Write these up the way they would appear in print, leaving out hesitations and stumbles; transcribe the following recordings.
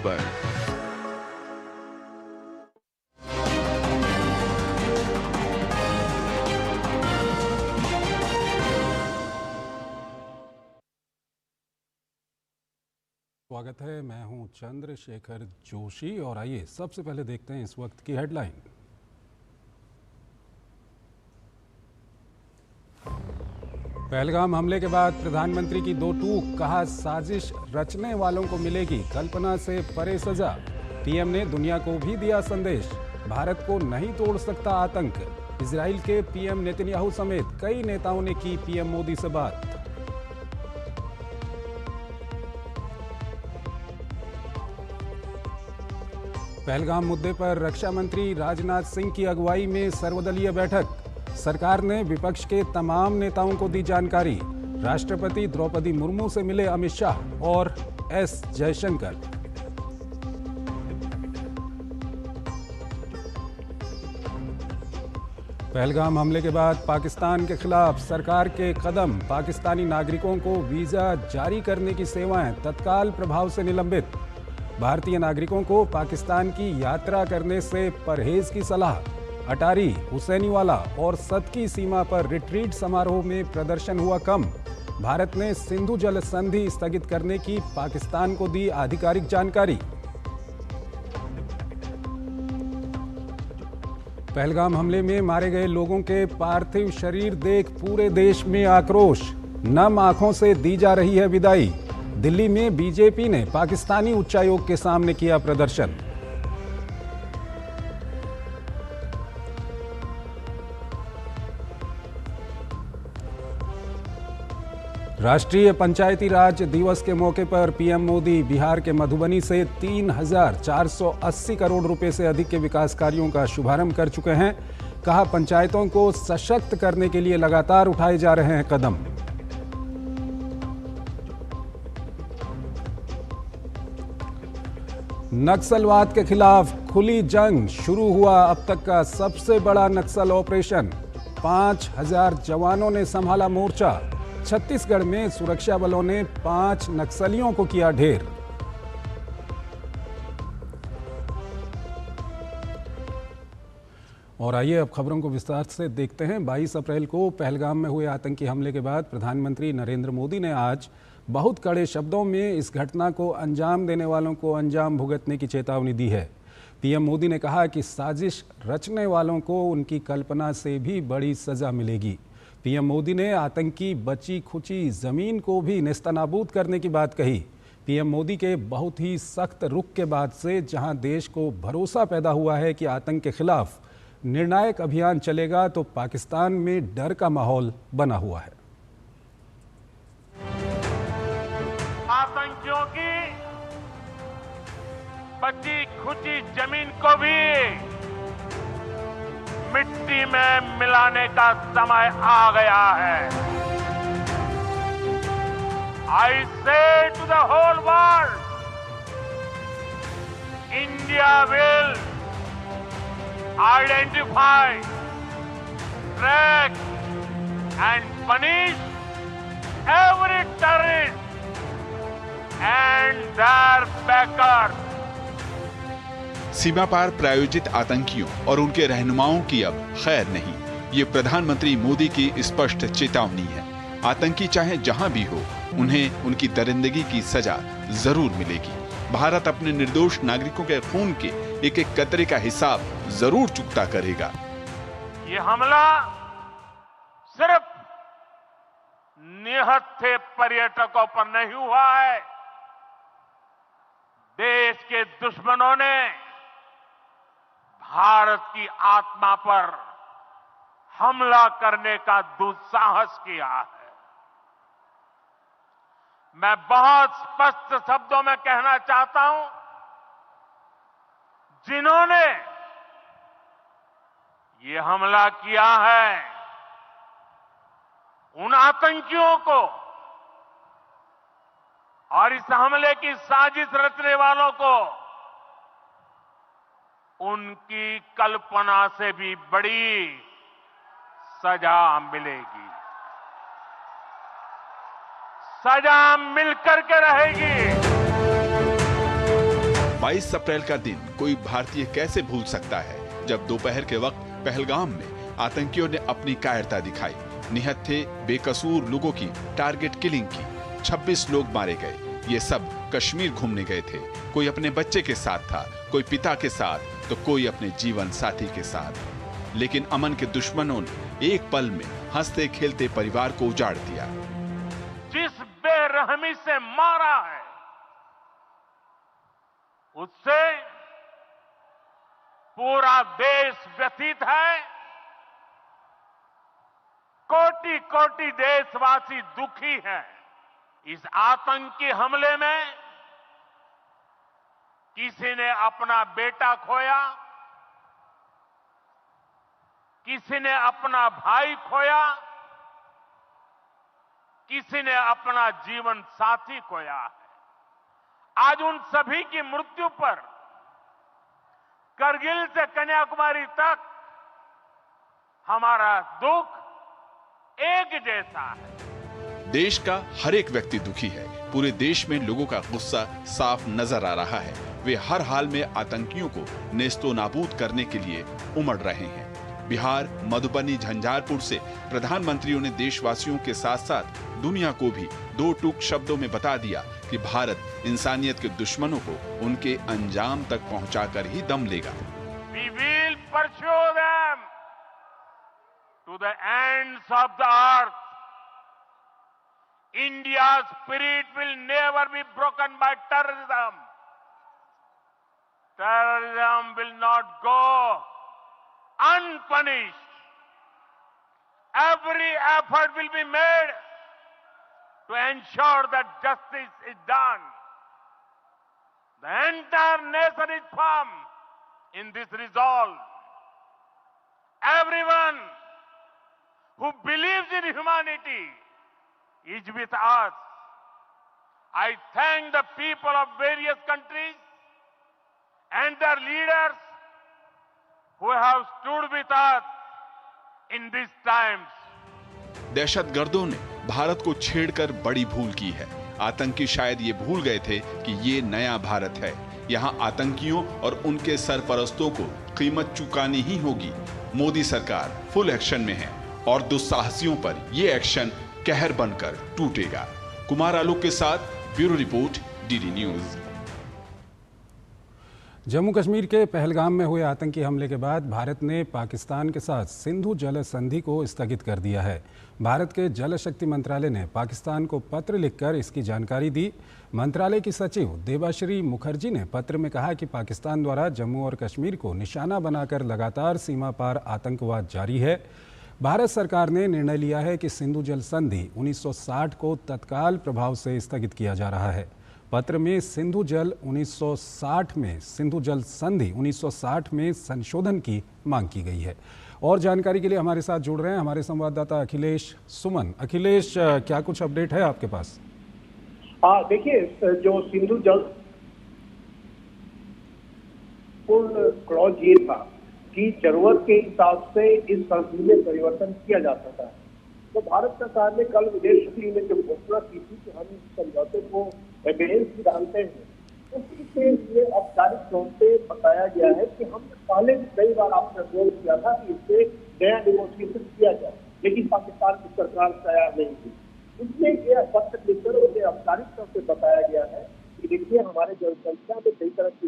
पर स्वागत है। मैं हूं चंद्रशेखर जोशी और आइए सबसे पहले देखते हैं इस वक्त की हेडलाइन। पहलगाम हमले के बाद प्रधानमंत्री की दो टूक, कहा साजिश रचने वालों को मिलेगी कल्पना से परे सजा। पीएम ने दुनिया को भी दिया संदेश, भारत को नहीं तोड़ सकता आतंक। इजराइल के पीएम नेतन्याहू समेत कई नेताओं ने की पीएम मोदी से बात। पहलगाम मुद्दे पर रक्षा मंत्री राजनाथ सिंह की अगुवाई में सर्वदलीय बैठक, सरकार ने विपक्ष के तमाम नेताओं को दी जानकारी। राष्ट्रपति द्रौपदी मुर्मू से मिले अमित शाह और एस जयशंकर। पहलगाम हमले के बाद पाकिस्तान के खिलाफ सरकार के कदम, पाकिस्तानी नागरिकों को वीजा जारी करने की सेवाएं तत्काल प्रभाव से निलंबित। भारतीय नागरिकों को पाकिस्तान की यात्रा करने से परहेज की सलाह। अटारी, हुसैनीवाला और सत की सीमा पर रिट्रीट समारोह में प्रदर्शन हुआ कम। भारत ने सिंधु जल संधि स्थगित करने की पाकिस्तान को दी आधिकारिक जानकारी। पहलगाम हमले में मारे गए लोगों के पार्थिव शरीर देख पूरे देश में आक्रोश, नम आंखों से दी जा रही है विदाई। दिल्ली में बीजेपी ने पाकिस्तानी उच्चायोग के सामने किया प्रदर्शन। राष्ट्रीय पंचायती राज दिवस के मौके पर पीएम मोदी बिहार के मधुबनी से 3,480 करोड़ रुपए से अधिक के विकास कार्यों का शुभारंभ कर चुके हैं। कहा पंचायतों को सशक्त करने के लिए लगातार उठाए जा रहे हैं कदम। नक्सलवाद के खिलाफ खुली जंग, शुरू हुआ अब तक का सबसे बड़ा नक्सल ऑपरेशन। 5,000 जवानों ने संभाला मोर्चा। छत्तीसगढ़ में सुरक्षा बलों ने 5 नक्सलियों को किया ढेर। और आइए अब खबरों को विस्तार से देखते हैं। 22 अप्रैल को पहलगाम में हुए आतंकी हमले के बाद प्रधानमंत्री नरेंद्र मोदी ने आज बहुत कड़े शब्दों में इस घटना को अंजाम देने वालों को अंजाम भुगतने की चेतावनी दी है। पीएम मोदी ने कहा कि साजिश रचने वालों को उनकी कल्पना से भी बड़ी सजा मिलेगी। पीएम मोदी ने आतंकी बची खुची जमीन को भी नेस्तनाबूद करने की बात कही। पीएम मोदी के बहुत ही सख्त रुख के बाद से जहां देश को भरोसा पैदा हुआ है कि आतंक के खिलाफ निर्णायक अभियान चलेगा, तो पाकिस्तान में डर का माहौल बना हुआ है। आतंकियों की बची खुची जमीन को भी मिट्टी में मिलाने का समय आ गया है। I say to the whole world, India will identify, track and punish every terrorist and their backers. सीमा पार प्रायोजित आतंकियों और उनके रहनुमाओं की अब खैर नहीं, ये प्रधानमंत्री मोदी की स्पष्ट चेतावनी है। आतंकी चाहे जहां भी हो, उन्हें उनकी दरिंदगी की सजा जरूर मिलेगी। भारत अपने निर्दोष नागरिकों के खून के एक एक कतरे का हिसाब जरूर चुकता करेगा। ये हमला सिर्फ निहत्थे पर्यटकों पर नहीं हुआ है, देश के दुश्मनों ने भारत की आत्मा पर हमला करने का दुस्साहस किया है। मैं बहुत स्पष्ट शब्दों में कहना चाहता हूं, जिन्होंने ये हमला किया है, उन आतंकियों को और इस हमले की साजिश रचने वालों को उनकी कल्पना से भी बड़ी सजा मिलेगी। सजा मिलकर के रहेगी। 22 अप्रैल का दिन कोई भारतीय कैसे भूल सकता है, जब दोपहर के वक्त पहलगाम में आतंकियों ने अपनी कायरता दिखाई। निहत्थे बेकसूर लोगों की टारगेट किलिंग की। 26 लोग मारे गए। ये सब कश्मीर घूमने गए थे। कोई अपने बच्चे के साथ था, कोई पिता के साथ, तो कोई अपने जीवन साथी के साथ। लेकिन अमन के दुश्मनों ने एक पल में हंसते खेलते परिवार को उजाड़ दिया। जिस बेरहमी से मारा है, उससे पूरा देश व्यथित है। कोटि कोटि देशवासी दुखी हैं। इस आतंकी हमले में किसी ने अपना बेटा खोया, किसी ने अपना भाई खोया, किसी ने अपना जीवन साथी खोया है। आज उन सभी की मृत्यु पर करगिल से कन्याकुमारी तक हमारा दुख एक जैसा है। देश का हर एक व्यक्ति दुखी है। पूरे देश में लोगों का गुस्सा साफ नजर आ रहा है। वे हर हाल में आतंकियों को नेस्तो नाबूद करने के लिए उमड़ रहे हैं। बिहार, मधुबनी, झंझारपुर से प्रधानमंत्रियों ने देशवासियों के साथ साथ दुनिया को भी दो टूक शब्दों में बता दिया कि भारत इंसानियत के दुश्मनों को उनके अंजाम तक पहुंचाकर ही दम लेगा। We will pursue them to the ends of the earth. India's spirit will never be broken by terrorism. Terrorism will not go unpunished. Every effort will be made to ensure that justice is done. The entire nation is firm in this resolve. Everyone who believes in humanity is with us. I thank the people of various countries and their leaders who have stood with us in these times. दहशतगर्दों ने भारत को छेड़कर बड़ी भूल की है। आतंकी शायद ये भूल गए थे कि ये नया भारत है। यहाँ आतंकियों और उनके सरपरस्तों को कीमत चुकानी ही होगी। मोदी सरकार फुल एक्शन में है और दुस्साहसियों पर ये एक्शन कहर बनकर टूटेगा। कुमार आलोक के साथ bureau report, DD news. Jammu Kashmir के पहलगाम में हुए आतंकी हमले के बाद भारत ने पाकिस्तान के साथ सिंधु जल संधि को स्थगित कर दिया है। भारत के जल शक्ति मंत्रालय ने पाकिस्तान को पत्र लिखकर इसकी जानकारी दी। मंत्रालय की सचिव देबाश्री मुखर्जी ने पत्र में कहा कि पाकिस्तान द्वारा जम्मू और कश्मीर को निशाना बनाकर लगातार सीमा पार आतंकवाद जारी है। भारत सरकार ने निर्णय लिया है कि सिंधु जल संधि 1960 को तत्काल प्रभाव से स्थगित किया जा रहा है। पत्र में सिंधु जल संधि 1960 में संशोधन की मांग की गई है। और जानकारी के लिए हमारे साथ जुड़ रहे हैं हमारे संवाददाता अखिलेश सुमन। अखिलेश, क्या कुछ अपडेट है आपके पास? देखिए, जो सिंधु जल पूर्ण क्लॉज ये था कि जरूरत के हिसाब से इस संधि में परिवर्तन किया जा सकता है। तो भारत सरकार ने कल विदेश मंत्री ने जो घोषणा की थी कि हम इस समझौते को एविडेंस भी डालते हैं, उसी से ये औपचारिक तौर पे बताया गया है कि हम पहले भी कई बार आपने जोर किया था कि इससे नया नेगोशिएशन किया जाए, लेकिन पाकिस्तान की सरकार तैयार नहीं थी। इसमें यह पत्र लिखकर उसे औपचारिक तौर पे बताया गया है कि देखिए, हमारे जनसंख्या में कई तरह के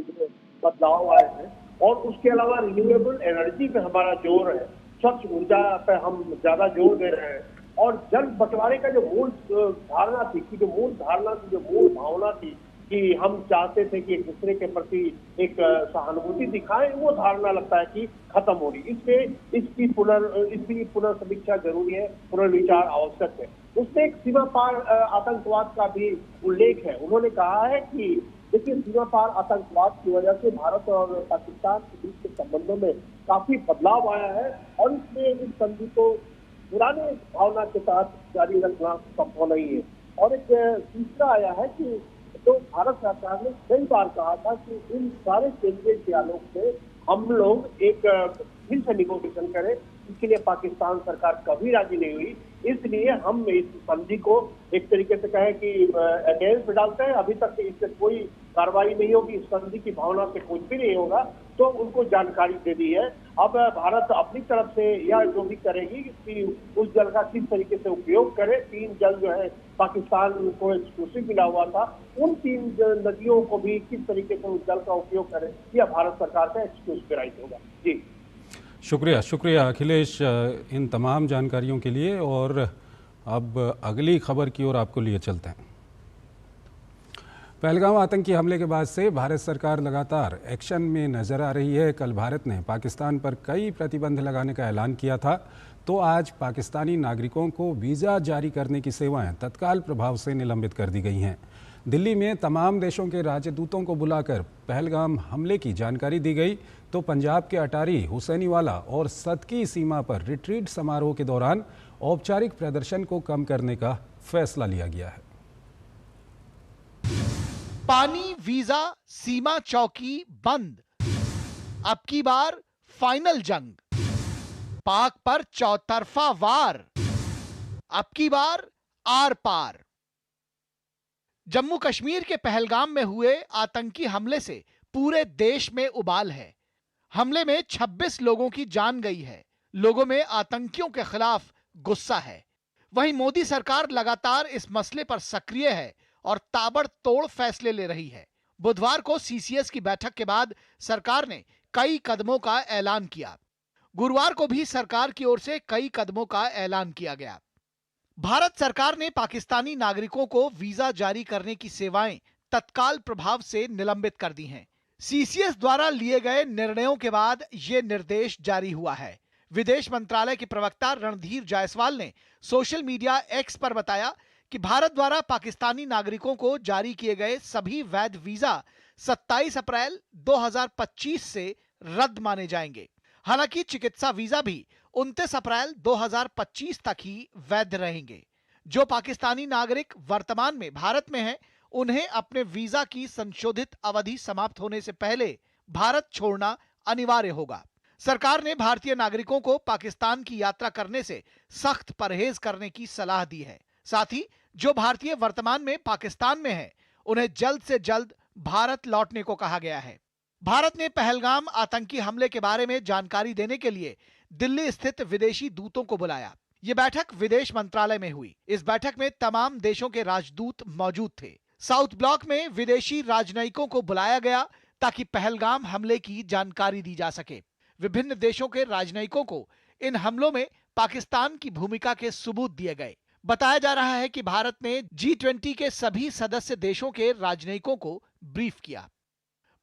बदलाव आए हैं और उसके अलावा रिन्यूएबल एनर्जी पे हमारा जोर है, स्वच्छ ऊर्जा पे हम ज्यादा जोर दे रहे हैं और जल बंटवारे का जो मूल धारणा थी, जो मूल भावना थी कि हम चाहते थे कि एक दूसरे के प्रति एक सहानुभूति दिखाएं, वो धारणा लगता है कि खत्म हो रही। इसमें इसकी पुनर्समीक्षा जरूरी है, पुनर्विचार आवश्यक है। उसमें एक सीमा पार आतंकवाद का भी उल्लेख है। उन्होंने कहा है कि देखिए, सीमा पार आतंकवाद की वजह से भारत और पाकिस्तान के बीच के संबंधों में काफी बदलाव आया है और इसमें इस संधि को पुराने भावना के साथ जारी रखना संभव नहीं है। और एक तीसरा आया है कि तो भारत सरकार ने कई बार कहा था कि इन सारे चेंजेस के आलोक में हम लोग एक फिर से निगोशिएशन करें। इसके लिए पाकिस्तान सरकार कभी राजी नहीं हुई। इसलिए हम इस संधि को एक तरीके से कहें कि अगेंस्ट डालते हैं। अभी तक इससे कोई कार्रवाई नहीं होगी, इस संधि की भावना से कुछ भी नहीं होगा, तो उनको जानकारी दे दी है। अब भारत अपनी तरफ से या जो भी करेगी कि उस जल का किस तरीके से उपयोग करे। 3 जल जो है पाकिस्तान को एक्सक्लूसिव मिला हुआ था, उन 3 नदियों को भी किस तरीके से उस जल का उपयोग करे, यह भारत सरकार का एक्सक्लूसिव राइट होगा। जी शुक्रिया अखिलेश इन तमाम जानकारियों के लिए। और अब अगली खबर की ओर आपको लिए चलते हैं। पहलगाम आतंकी हमले के बाद से भारत सरकार लगातार एक्शन में नजर आ रही है। कल भारत ने पाकिस्तान पर कई प्रतिबंध लगाने का ऐलान किया था, तो आज पाकिस्तानी नागरिकों को वीज़ा जारी करने की सेवाएं तत्काल प्रभाव से निलंबित कर दी गई हैं। दिल्ली में तमाम देशों के राजदूतों को बुलाकर पहलगाम हमले की जानकारी दी गई, तो पंजाब के अटारी, हुसैनीवाला और सदकी सीमा पर रिट्रीट समारोह के दौरान औपचारिक प्रदर्शन को कम करने का फैसला लिया गया है। पानी, वीजा, सीमा चौकी बंद, अब की बार फाइनल जंग। पाक पर चौतरफा वार, अब की बार आर पार। जम्मू कश्मीर के पहलगाम में हुए आतंकी हमले से पूरे देश में उबाल है। हमले में 26 लोगों की जान गई है। लोगों में आतंकियों के खिलाफ गुस्सा है। वहीं मोदी सरकार लगातार इस मसले पर सक्रिय है और ताबड़तोड़ फैसले ले रही है। बुधवार को सीसीएस की बैठक के बाद सरकार ने कई कदमों का ऐलान किया। गुरुवार को भी सरकार की ओर से कई कदमों का ऐलान किया गया। भारत सरकार ने पाकिस्तानी नागरिकों को वीजा जारी करने की सेवाएं तत्काल प्रभाव से निलंबित कर दी हैं। सीसीएस द्वारा लिए गए निर्णयों के बाद यह निर्देश जारी हुआ है। विदेश मंत्रालय के प्रवक्ता रणधीर जायसवाल ने सोशल मीडिया एक्स पर बताया कि भारत द्वारा पाकिस्तानी नागरिकों को जारी किए गए सभी वैध वीजा 27 अप्रैल 2025 से रद्द माने जाएंगे। हालांकि चिकित्सा वीजा भी 29 अप्रैल 2025 तक ही वैध रहेंगे। जो पाकिस्तानी नागरिक वर्तमान में भारत में हैं, उन्हें अपने वीजा की संशोधित अवधि समाप्त होने से पहले भारत छोड़ना अनिवार्य होगा। सरकार ने भारतीय नागरिकों को पाकिस्तान की यात्रा करने से सख्त परहेज करने की सलाह दी है। साथ ही जो भारतीय वर्तमान में पाकिस्तान में हैं, उन्हें जल्द से जल्द भारत लौटने को कहा गया है। भारत ने पहलगाम आतंकी हमले के बारे में जानकारी देने के लिए दिल्ली स्थित विदेशी दूतों को बुलाया। यह बैठक विदेश मंत्रालय में हुई। इस बैठक में तमाम देशों के राजदूत मौजूद थे। साउथ ब्लॉक में विदेशी राजनयिकों को बुलाया गया ताकि पहलगाम हमले की जानकारी दी जा सके। विभिन्न देशों के राजनयिकों को इन हमलों में पाकिस्तान की भूमिका के सबूत दिए गए। बताया जा रहा है कि भारत ने G20 के सभी सदस्य देशों के राजनयिकों को ब्रीफ किया।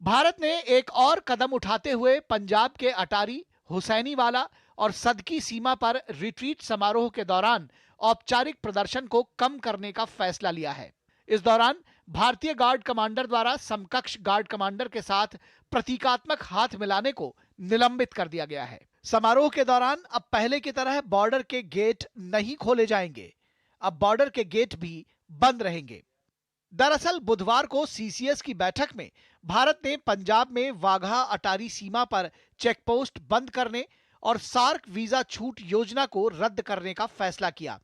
भारत ने एक और कदम उठाते हुए पंजाब के अटारी, हुसैनीवाला और सदकी सीमा पर रिट्रीट समारोह के दौरान औपचारिक प्रदर्शन को कम करने का फैसला लिया है। इस दौरान भारतीय गार्ड कमांडर द्वारा समकक्ष गार्ड कमांडर के साथ प्रतीकात्मक हाथ मिलाने को निलंबित कर दिया गया है। समारोह के दौरान अब पहले की तरह बॉर्डर के गेट नहीं खोले जाएंगे। अब बॉर्डर के गेट भी बंद रहेंगे। दरअसल बुधवार को सीसीएस की बैठक में भारत ने पंजाब में वाघा अटारी सीमा पर चेकपोस्ट बंद करने और सार्क वीजा छूट योजना को रद्द करने का फैसला किया,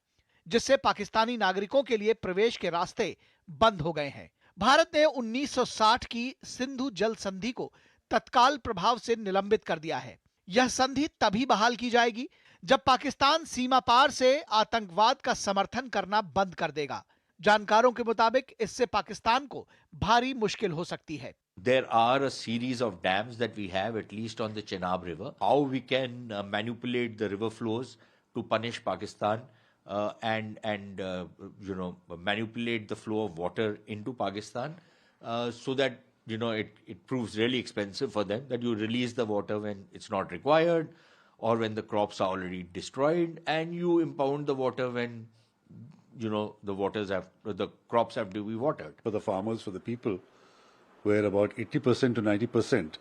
जिससे पाकिस्तानी नागरिकों के लिए प्रवेश के रास्ते बंद हो गए हैं। भारत ने 1960 की सिंधु जल संधि को तत्काल प्रभाव से निलंबित कर दिया है। यह संधि तभी बहाल की जाएगी जब पाकिस्तान सीमा पार से आतंकवाद का समर्थन करना बंद कर देगा। जानकारों के मुताबिक इससे पाकिस्तान को भारी मुश्किल हो सकती है। There are a series of dams that we have, at least on the Chenab River. How we can manipulate the river flows to punish Pakistan and manipulate the flow of water into Pakistan so that it proves really expensive for them, that you release the water when it's not required or when the crops are already destroyed, and you impound the water when the crops have to be watered. For the farmers, for the people, where about 80% to 90%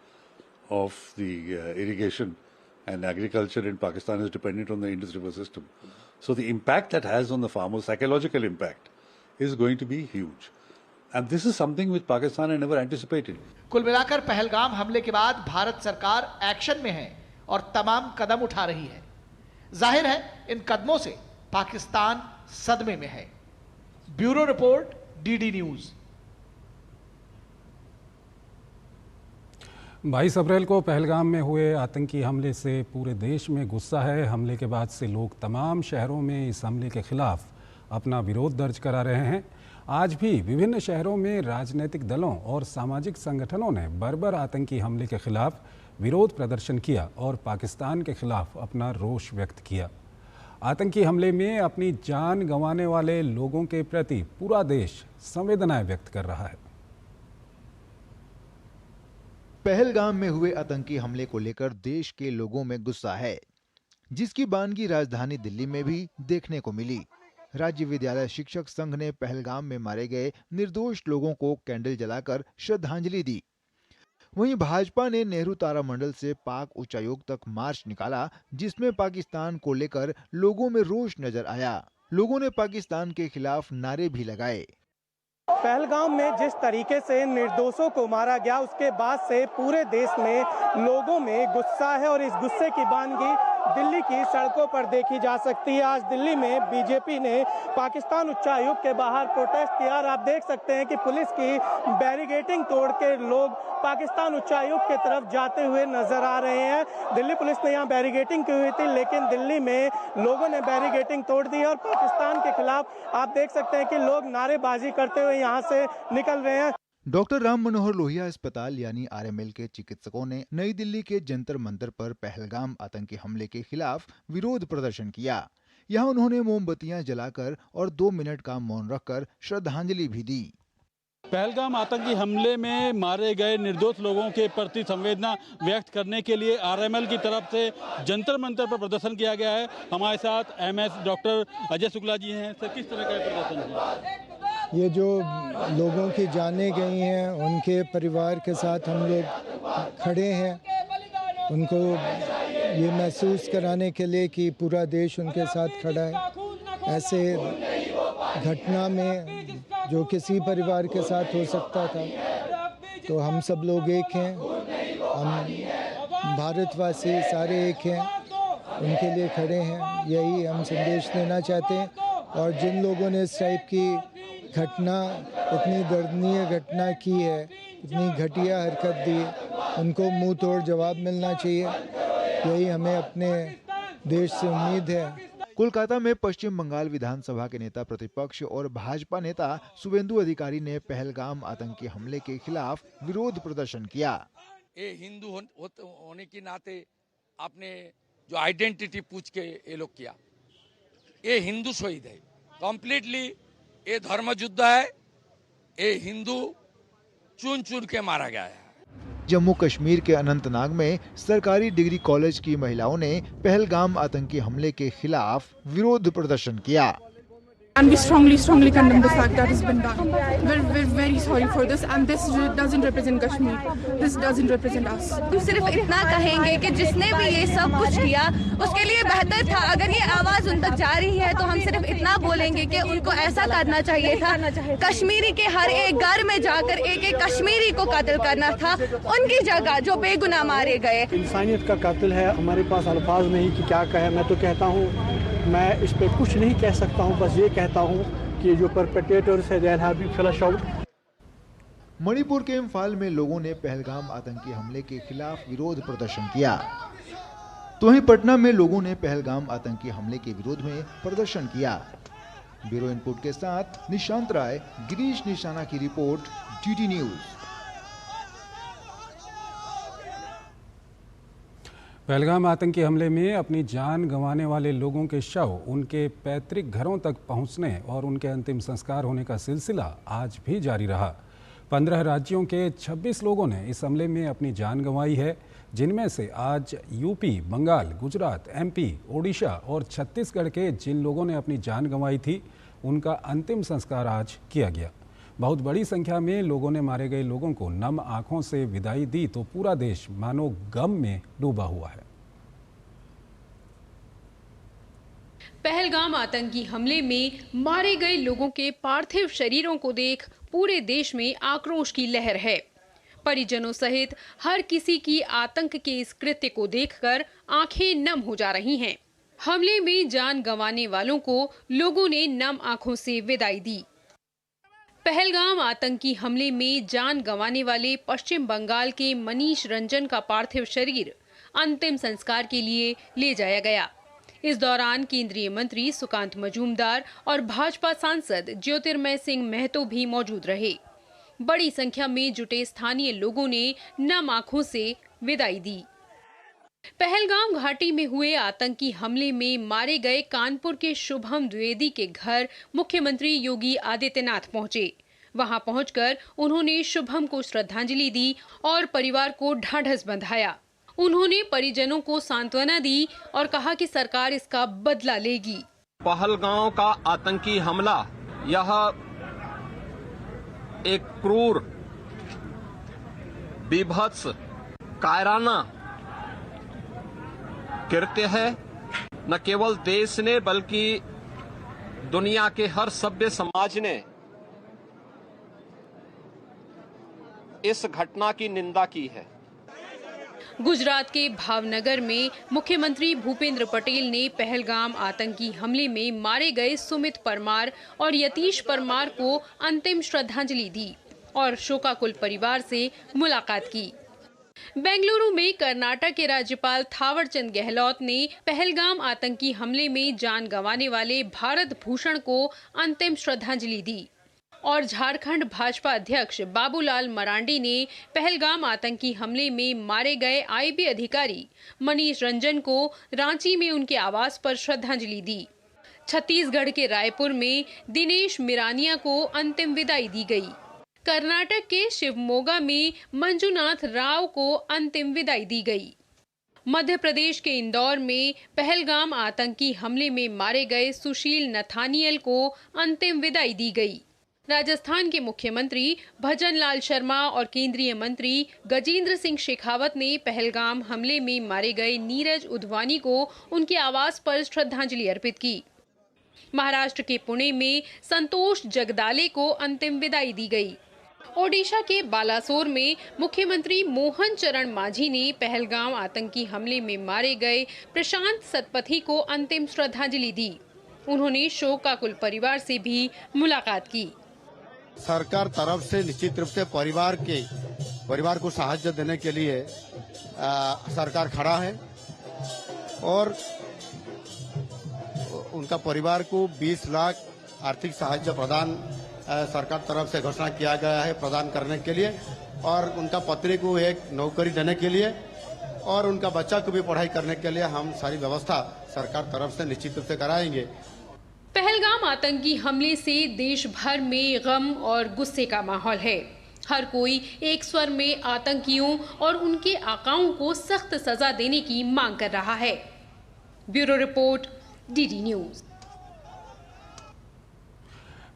of the irrigation and agriculture in Pakistan is dependent on the Indus River system. So the impact that has on the farmers, psychological impact, is going to be huge. And this is something which Pakistan had never anticipated. कुल मिलाकर पहलगाम हमले के बाद भारत सरकार action में है और तमाम कदम उठा रही है। जाहिर है इन कदमों से पाकिस्तान सदमे में है। Bureau report, DD news. 22 अप्रैल को पहलगाम में हुए आतंकी हमले से पूरे देश में गुस्सा है। हमले के बाद से लोग तमाम शहरों में इस हमले के खिलाफ अपना विरोध दर्ज करा रहे हैं। आज भी विभिन्न शहरों में राजनीतिक दलों और सामाजिक संगठनों ने बर्बर आतंकी हमले के खिलाफ विरोध प्रदर्शन किया और पाकिस्तान के खिलाफ अपना रोष व्यक्त किया। आतंकी हमले में अपनी जान गंवाने वाले लोगों के प्रति पूरा देश संवेदनाएं व्यक्त कर रहा है। पहलगाम में हुए आतंकी हमले को लेकर देश के लोगों में गुस्सा है, जिसकी बानगी राजधानी दिल्ली में भी देखने को मिली। राज्य विद्यालय शिक्षक संघ ने पहलगाम में मारे गए निर्दोष लोगों को कैंडल जलाकर श्रद्धांजलि दी। वहीं भाजपा ने नेहरू तारामंडल से पाक उच्चायोग तक मार्च निकाला, जिसमें पाकिस्तान को लेकर लोगों में रोष नजर आया। लोगों ने पाकिस्तान के खिलाफ नारे भी लगाए। पहलगाम में जिस तरीके से निर्दोषों को मारा गया, उसके बाद से पूरे देश में लोगों में गुस्सा है और इस गुस्से की बानगी दिल्ली की सड़कों पर देखी जा सकती है। आज दिल्ली में बीजेपी ने पाकिस्तान उच्चायोग के बाहर प्रोटेस्ट किया और आप देख सकते हैं कि पुलिस की बैरिकेडिंग तोड़ के लोग पाकिस्तान उच्चायोग की तरफ जाते हुए नजर आ रहे हैं। दिल्ली पुलिस ने यहाँ बैरिकेडिंग की हुई थी, लेकिन दिल्ली में लोगों ने बैरिकेडिंग तोड़ दी और पाकिस्तान के खिलाफ आप देख सकते हैं कि लोग नारेबाजी करते हुए यहाँ से निकल रहे हैं। डॉक्टर राम मनोहर लोहिया अस्पताल यानी आरएमएल के चिकित्सकों ने नई दिल्ली के जंतर मंतर पर पहलगाम आतंकी हमले के खिलाफ विरोध प्रदर्शन किया। यहां उन्होंने मोमबत्तियां जलाकर और 2 मिनट का मौन रखकर श्रद्धांजलि भी दी। पहलगाम आतंकी हमले में मारे गए निर्दोष लोगों के प्रति संवेदना व्यक्त करने के लिए आरएमएल की तरफ से जंतर मंतर पर प्रदर्शन किया गया है। हमारे साथ एमएस डॉक्टर अजय शुक्ला जी हैं। सर, किस तरह का प्रदर्शन है? ये जो लोगों की जानें गई हैं, उनके परिवार के साथ हम लोग खड़े हैं, उनको ये महसूस कराने के लिए कि पूरा देश उनके साथ खड़ा है। ऐसे घटना में जो किसी परिवार के साथ हो सकता था, तो हम सब लोग एक हैं, हम भारतवासी सारे एक हैं, उनके लिए खड़े हैं। यही हम संदेश देना चाहते हैं। और जिन लोगों ने इस टाइप की घटना, इतनी दर्दनीय घटना की है, इतनी घटिया हरकत दी, उनको मुंह तोड़ जवाब मिलना चाहिए। यही हमें अपने देश से उम्मीद है। कोलकाता में पश्चिम बंगाल विधानसभा के नेता प्रतिपक्ष और भाजपा नेता शुभेंदु अधिकारी ने पहलगाम आतंकी हमले के खिलाफ विरोध प्रदर्शन किया। ये हिंदू होने के नाते आपने जो आइडेंटिटी पूछ के ये लोग किया, ये हिंदू शहीद है कम्प्लीटली। ये धर्म युद्ध है, ये हिंदू चुन चुन के मारा गया है। जम्मू कश्मीर के अनंतनाग में सरकारी डिग्री कॉलेज की महिलाओं ने पहलगाम आतंकी हमले के खिलाफ विरोध प्रदर्शन किया। And we strongly condemn the fact that has been done. We're very sorry for this, and this doesn't represent Kashmir. This doesn't represent us. हम सिर्फ इतना कहेंगे कि जिसने भी ये सब कुछ किया, उसके लिए बेहतर था अगर ये आवाज उन तक जा रही है, तो हम सिर्फ इतना बोलेंगे कि उनको ऐसा करना चाहिए था। कश्मीरी के हर एक घर में जाकर एक एक कश्मीरी को कत्ल करना था, उनकी जगह जो बेगुनाह मारे गए। इंसानियत का कातिल है। हमारे पास अल्फाज नहीं कि क्या कहे। मैं तो कहता हूँ, मैं इस पे कुछ नहीं कह सकता हूँ, बस ये कहता हूँ कि जो परपेट्रेटर्स है, they have been flush out. Manipur के इम्फाल में लोगों ने पहलगाम आतंकी हमले के खिलाफ विरोध प्रदर्शन किया। तो वहीं पटना में लोगों ने पहलगाम आतंकी हमले के विरोध में प्रदर्शन किया। ब्यूरो इनपुट के साथ निशांत राय, गिरीश निशाना की रिपोर्ट, डीडी न्यूज। पहलगाम आतंकी हमले में अपनी जान गंवाने वाले लोगों के शव उनके पैतृक घरों तक पहुंचने और उनके अंतिम संस्कार होने का सिलसिला आज भी जारी रहा। 15 राज्यों के 26 लोगों ने इस हमले में अपनी जान गंवाई है, जिनमें से आज यूपी, बंगाल, गुजरात, एमपी, ओडिशा और छत्तीसगढ़ के जिन लोगों ने अपनी जान गंवाई थी, उनका अंतिम संस्कार आज किया गया। बहुत बड़ी संख्या में लोगों ने मारे गए लोगों को नम आंखों से विदाई दी, तो पूरा देश मानो गम में डूबा हुआ है। पहलगाम आतंकी हमले में मारे गए लोगों के पार्थिव शरीरों को देख पूरे देश में आक्रोश की लहर है। परिजनों सहित हर किसी की आतंक के इस कृत्य को देखकर आंखें नम हो जा रही हैं। हमले में जान गंवाने वालों को लोगों ने नम आंखों से विदाई दी। पहलगाम आतंकी हमले में जान गंवाने वाले पश्चिम बंगाल के मनीष रंजन का पार्थिव शरीर अंतिम संस्कार के लिए ले जाया गया। इस दौरान केंद्रीय मंत्री सुकांत मजूमदार और भाजपा सांसद ज्योतिर्मय सिंह महतो भी मौजूद रहे। बड़ी संख्या में जुटे स्थानीय लोगों ने नम आंखों से विदाई दी। पहलगाम घाटी में हुए आतंकी हमले में मारे गए कानपुर के शुभम द्विवेदी के घर मुख्यमंत्री योगी आदित्यनाथ पहुंचे। वहां पहुंचकर उन्होंने शुभम को श्रद्धांजलि दी और परिवार को ढांढस बंधाया। उन्होंने परिजनों को सांत्वना दी और कहा कि सरकार इसका बदला लेगी। पहलगाम का आतंकी हमला यह एक क्रूर, बीभत्स, कायराना कृत्य है। न केवल देश ने बल्कि दुनिया के हर सभ्य समाज ने इस घटना की निंदा की है। गुजरात के भावनगर में मुख्यमंत्री भूपेंद्र पटेल ने पहलगाम आतंकी हमले में मारे गए सुमित परमार और यतीश परमार को अंतिम श्रद्धांजलि दी और शोकाकुल परिवार से मुलाकात की। बेंगलुरु में कर्नाटक के राज्यपाल थावरचंद गहलोत ने पहलगाम आतंकी हमले में जान गंवाने वाले भारत भूषण को अंतिम श्रद्धांजलि दी और झारखंड भाजपा अध्यक्ष बाबूलाल मरांडी ने पहलगाम आतंकी हमले में मारे गए आईबी अधिकारी मनीष रंजन को रांची में उनके आवास पर श्रद्धांजलि दी। छत्तीसगढ़ के रायपुर में दिनेश मिरानिया को अंतिम विदाई दी गई। कर्नाटक के शिवमोगा में मंजुनाथ राव को अंतिम विदाई दी गई। मध्य प्रदेश के इंदौर में पहलगाम आतंकी हमले में मारे गए सुशील नथानियल को अंतिम विदाई दी गई। राजस्थान के मुख्यमंत्री भजनलाल शर्मा और केंद्रीय मंत्री गजेंद्र सिंह शेखावत ने पहलगाम हमले में मारे गए नीरज उधवानी को उनके आवास पर श्रद्धांजलि अर्पित की। महाराष्ट्र के पुणे में संतोष जगदाले को अंतिम विदाई दी गई। ओडिशा के बालासोर में मुख्यमंत्री मोहन चरण मांझी ने पहलगाम आतंकी हमले में मारे गए प्रशांत सतपथी को अंतिम श्रद्धांजलि दी। उन्होंने शोकाकुल परिवार से भी मुलाकात की। सरकार तरफ से निश्चित रूप से परिवार को सहायता देने के लिए सरकार खड़ा है और उनका परिवार को 20 लाख आर्थिक सहायता प्रदान सरकार तरफ से घोषणा किया गया है प्रदान करने के लिए और उनका पत्नी को एक नौकरी देने के लिए और उनका बच्चा को भी पढ़ाई करने के लिए हम सारी व्यवस्था सरकार तरफ से निश्चित रूप से कराएंगे। पहलगाम आतंकी हमले से देश भर में गम और गुस्से का माहौल है। हर कोई एक स्वर में आतंकियों और उनके आकाओं को सख्त सजा देने की मांग कर रहा है। Bureau report, DD news.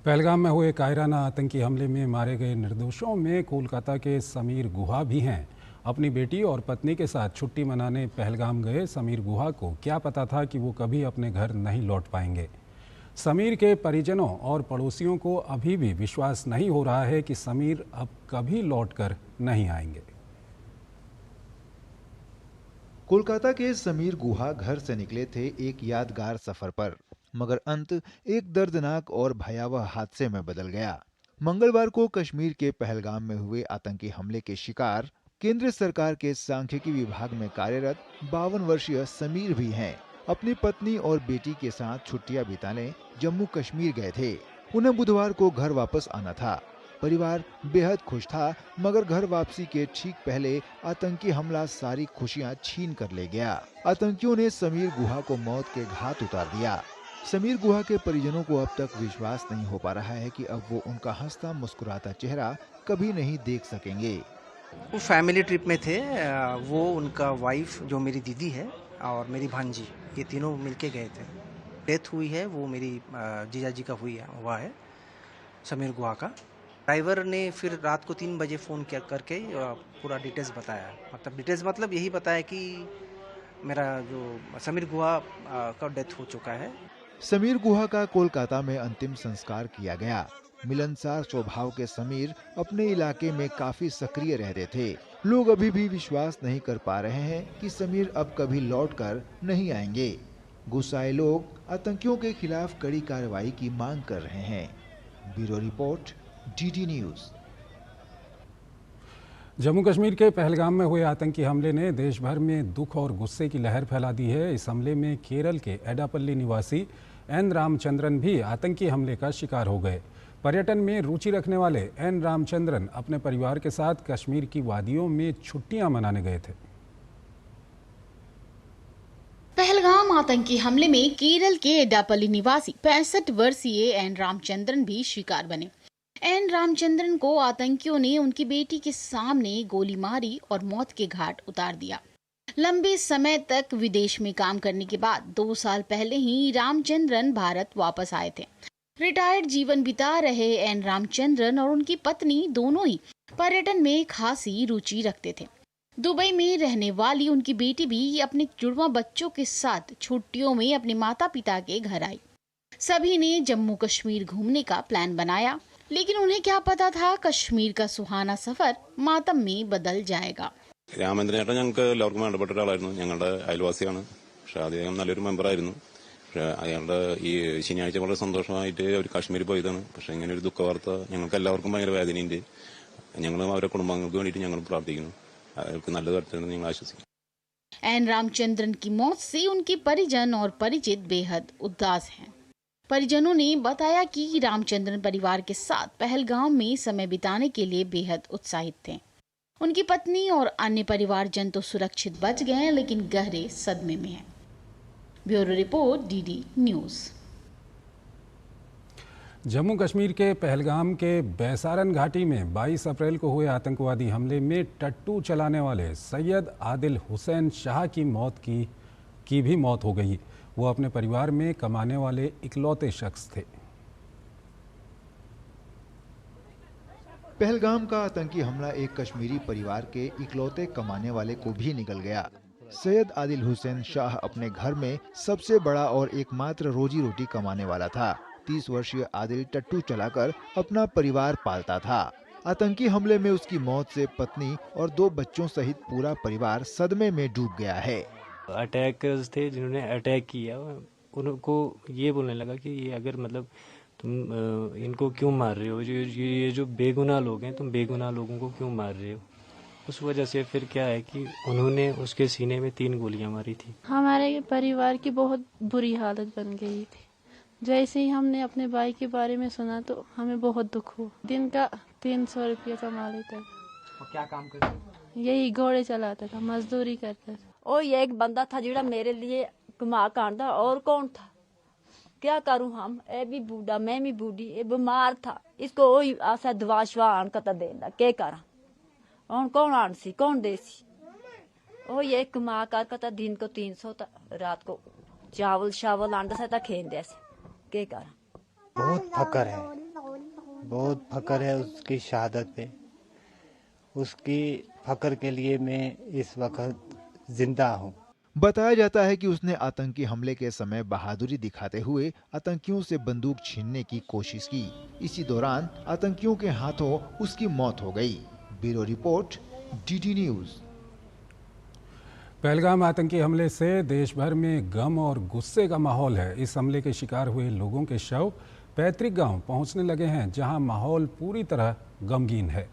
Pahalgam में हुए कायराना आतंकी हमले में मारे गए निर्दोषों में कोलकाता के समीर गुहा भी हैं। अपनी बेटी और पत्नी के साथ छुट्टी मनाने पहलगाम गए समीर गुहा को क्या पता था कि वो कभी अपने घर नहीं लौट पाएंगे। समीर के परिजनों और पड़ोसियों को अभी भी विश्वास नहीं हो रहा है कि समीर अब कभी लौटकर नहीं आएंगे। कोलकाता के समीर गुहा घर से निकले थे एक यादगार सफर पर, मगर अंत एक दर्दनाक और भयावह हादसे में बदल गया। मंगलवार को कश्मीर के पहलगाम में हुए आतंकी हमले के शिकार केंद्र सरकार के सांख्यिकी विभाग में कार्यरत 52 वर्षीय समीर भी हैं। अपनी पत्नी और बेटी के साथ छुट्टियां बिताने जम्मू कश्मीर गए थे। उन्हें बुधवार को घर वापस आना था। परिवार बेहद खुश था, मगर घर वापसी के ठीक पहले आतंकी हमला सारी खुशियां छीन कर ले गया। आतंकियों ने समीर गुहा को मौत के घाट उतार दिया। समीर गुहा के परिजनों को अब तक विश्वास नहीं हो पा रहा है कि अब वो उनका हंसता मुस्कुराता चेहरा कभी नहीं देख सकेंगे। वो फैमिली ट्रिप में थे। वो उनका वाइफ जो मेरी दीदी है और मेरी भांजी, ये तीनों मिलके गए थे। डेथ हुई है वो मेरी जीजा जी का हुआ है समीर गुहा का। ड्राइवर ने फिर रात को 3 बजे फ़ोन किया करके पूरा डिटेल्स बताया। मतलब यही बताया कि मेरा जो समीर गुहा का डेथ हो चुका है। समीर गुहा का कोलकाता में अंतिम संस्कार किया गया। मिलनसार स्वभाव के समीर अपने इलाके में काफी सक्रिय रहते थे। लोग अभी भी विश्वास नहीं कर पा रहे हैं कि समीर अब कभी लौटकर नहीं आएंगे। गुस्साए लोग आतंकियों के खिलाफ कड़ी कार्रवाई की मांग कर रहे हैं। Bureau report, DD news. Jammu Kashmir के पहलगाम में हुए आतंकी हमले ने देश भर में दुख और गुस्से की लहर फैला दी है। इस हमले में केरल के एडापल्ली निवासी एन रामचंद्रन भी आतंकी हमले का शिकार हो गए। पर्यटन में रुचि रखने वाले एन रामचंद्रन अपने परिवार के साथ कश्मीर की वादियों में छुट्टियां मनाने गए थे। पहलगाम आतंकी हमले में केरल के एडापल्ली निवासी 65 वर्षीय एन रामचंद्रन भी शिकार बने। एन रामचंद्रन को आतंकियों ने उनकी बेटी के सामने गोली मारी और मौत के घाट उतार दिया। लंबे समय तक विदेश में काम करने के बाद 2 साल पहले ही रामचंद्रन भारत वापस आए थे। रिटायर्ड जीवन बिता रहे एन रामचंद्रन और उनकी पत्नी दोनों ही पर्यटन में खासी रुचि रखते थे। दुबई में रहने वाली उनकी बेटी भी अपने जुड़वा बच्चों के साथ छुट्टियों में अपने माता पिता के घर आई। सभी ने जम्मू कश्मीर घूमने का प्लान बनाया, लेकिन उन्हें क्या पता था कश्मीर का सुहाना सफर मातम में बदल जाएगा। രാമേന്ദ്രൻ ചേട്ടൻ ഞങ്ങൾക്ക് എല്ലാവർക്കും വേണ്ടപ്പെട്ട ഒരാളായിരുന്നു. ഞങ്ങളുടെ അയൽവാസിയാണ്. പക്ഷെ അദ്ദേഹം നല്ലൊരു മെമ്പറായിരുന്നു. പക്ഷെ അയാളുടെ ഈ ശനിയാഴ്ച വളരെ സന്തോഷമായിട്ട് അവർ കാശ്മീരിൽ പോയതാണ്. പക്ഷെ ഇങ്ങനെ ഒരു ദുഃഖവാർത്ത ഞങ്ങൾക്ക് എല്ലാവർക്കും ഭയങ്കര വേദനയുണ്ട്. ഞങ്ങൾ അവരുടെ കുടുംബങ്ങൾക്ക് വേണ്ടിയിട്ട് ഞങ്ങൾ പ്രാർത്ഥിക്കുന്നു. അവർക്ക് നല്ലത് വരട്ടെന്ന് ഞങ്ങൾ ആശ്വസിക്കുന്നു। एन रामचंद्रन की मौत से उनके परिजन और परिचित बेहद उदास हैं। परिजनों ने बताया कि रामचंद्रन परिवार के साथ पहलगाम में समय बिताने के लिए बेहद उत्साहित थे। उनकी पत्नी और अन्य परिवारजन तो सुरक्षित बच गए हैं, लेकिन गहरे सदमे में हैं। Bureau report, DD news. Jammu Kashmir के पहलगाम के बैसारन घाटी में 22 अप्रैल को हुए आतंकवादी हमले में टट्टू चलाने वाले सैयद आदिल हुसैन शाह की भी मौत हो गई। वो अपने परिवार में कमाने वाले इकलौते शख्स थे। पहलगाम का आतंकी हमला एक कश्मीरी परिवार के इकलौते कमाने वाले को भी निगल गया। सैयद आदिल हुसैन शाह अपने घर में सबसे बड़ा और एकमात्र रोजी रोटी कमाने वाला था। 30 वर्षीय आदिल टट्टू चलाकर अपना परिवार पालता था। आतंकी हमले में उसकी मौत से पत्नी और 2 बच्चों सहित पूरा परिवार सदमे में डूब गया है। अटैकर्स थे जिन्होंने अटैक किया, उनको ये बोलने लगा कि ये अगर मतलब तुम इनको क्यों मार रहे हो, ये जो बेगुनाह लोग हैं, तुम बेगुनाह लोगों को क्यों मार रहे हो। उस वजह से फिर क्या है कि उन्होंने उसके सीने में 3 गोलियां मारी थी। हमारे परिवार की बहुत बुरी हालत बन गई थी। जैसे ही हमने अपने भाई के बारे में सुना तो हमें बहुत दुख हुआ। दिन का 300 रुपया कमा लेता था। क्या काम करता? यही घोड़े चलाता था, मजदूरी करता था। और ये एक बंदा था जिड़ा मेरे लिए कमा कांदा, और कौन था। क्या करूं हम, ए भी बूढ़ा, मैं भी बूढ़ी, ये बीमार था, इसको वही आशा दवा शवा आन का देना क्या करा। और कौन आनसी कौन देसी, ओ ये कमा कर दिन को 300 रात को चावल शावल आंदा से खेन दे क्या करा। बहुत फकर है उसकी शहादत पे। उसकी फकर के लिए मैं इस वक्त जिंदा हूँ। बताया जाता है कि उसने आतंकी हमले के समय बहादुरी दिखाते हुए आतंकियों से बंदूक छीनने की कोशिश की। इसी दौरान आतंकियों के हाथों उसकी मौत हो गई। Bureau report, DD news. Pahalgam आतंकी हमले से देश भर में गम और गुस्से का माहौल है। इस हमले के शिकार हुए लोगों के शव पैतृक गांव पहुंचने लगे हैं, जहां माहौल पूरी तरह गमगीन है।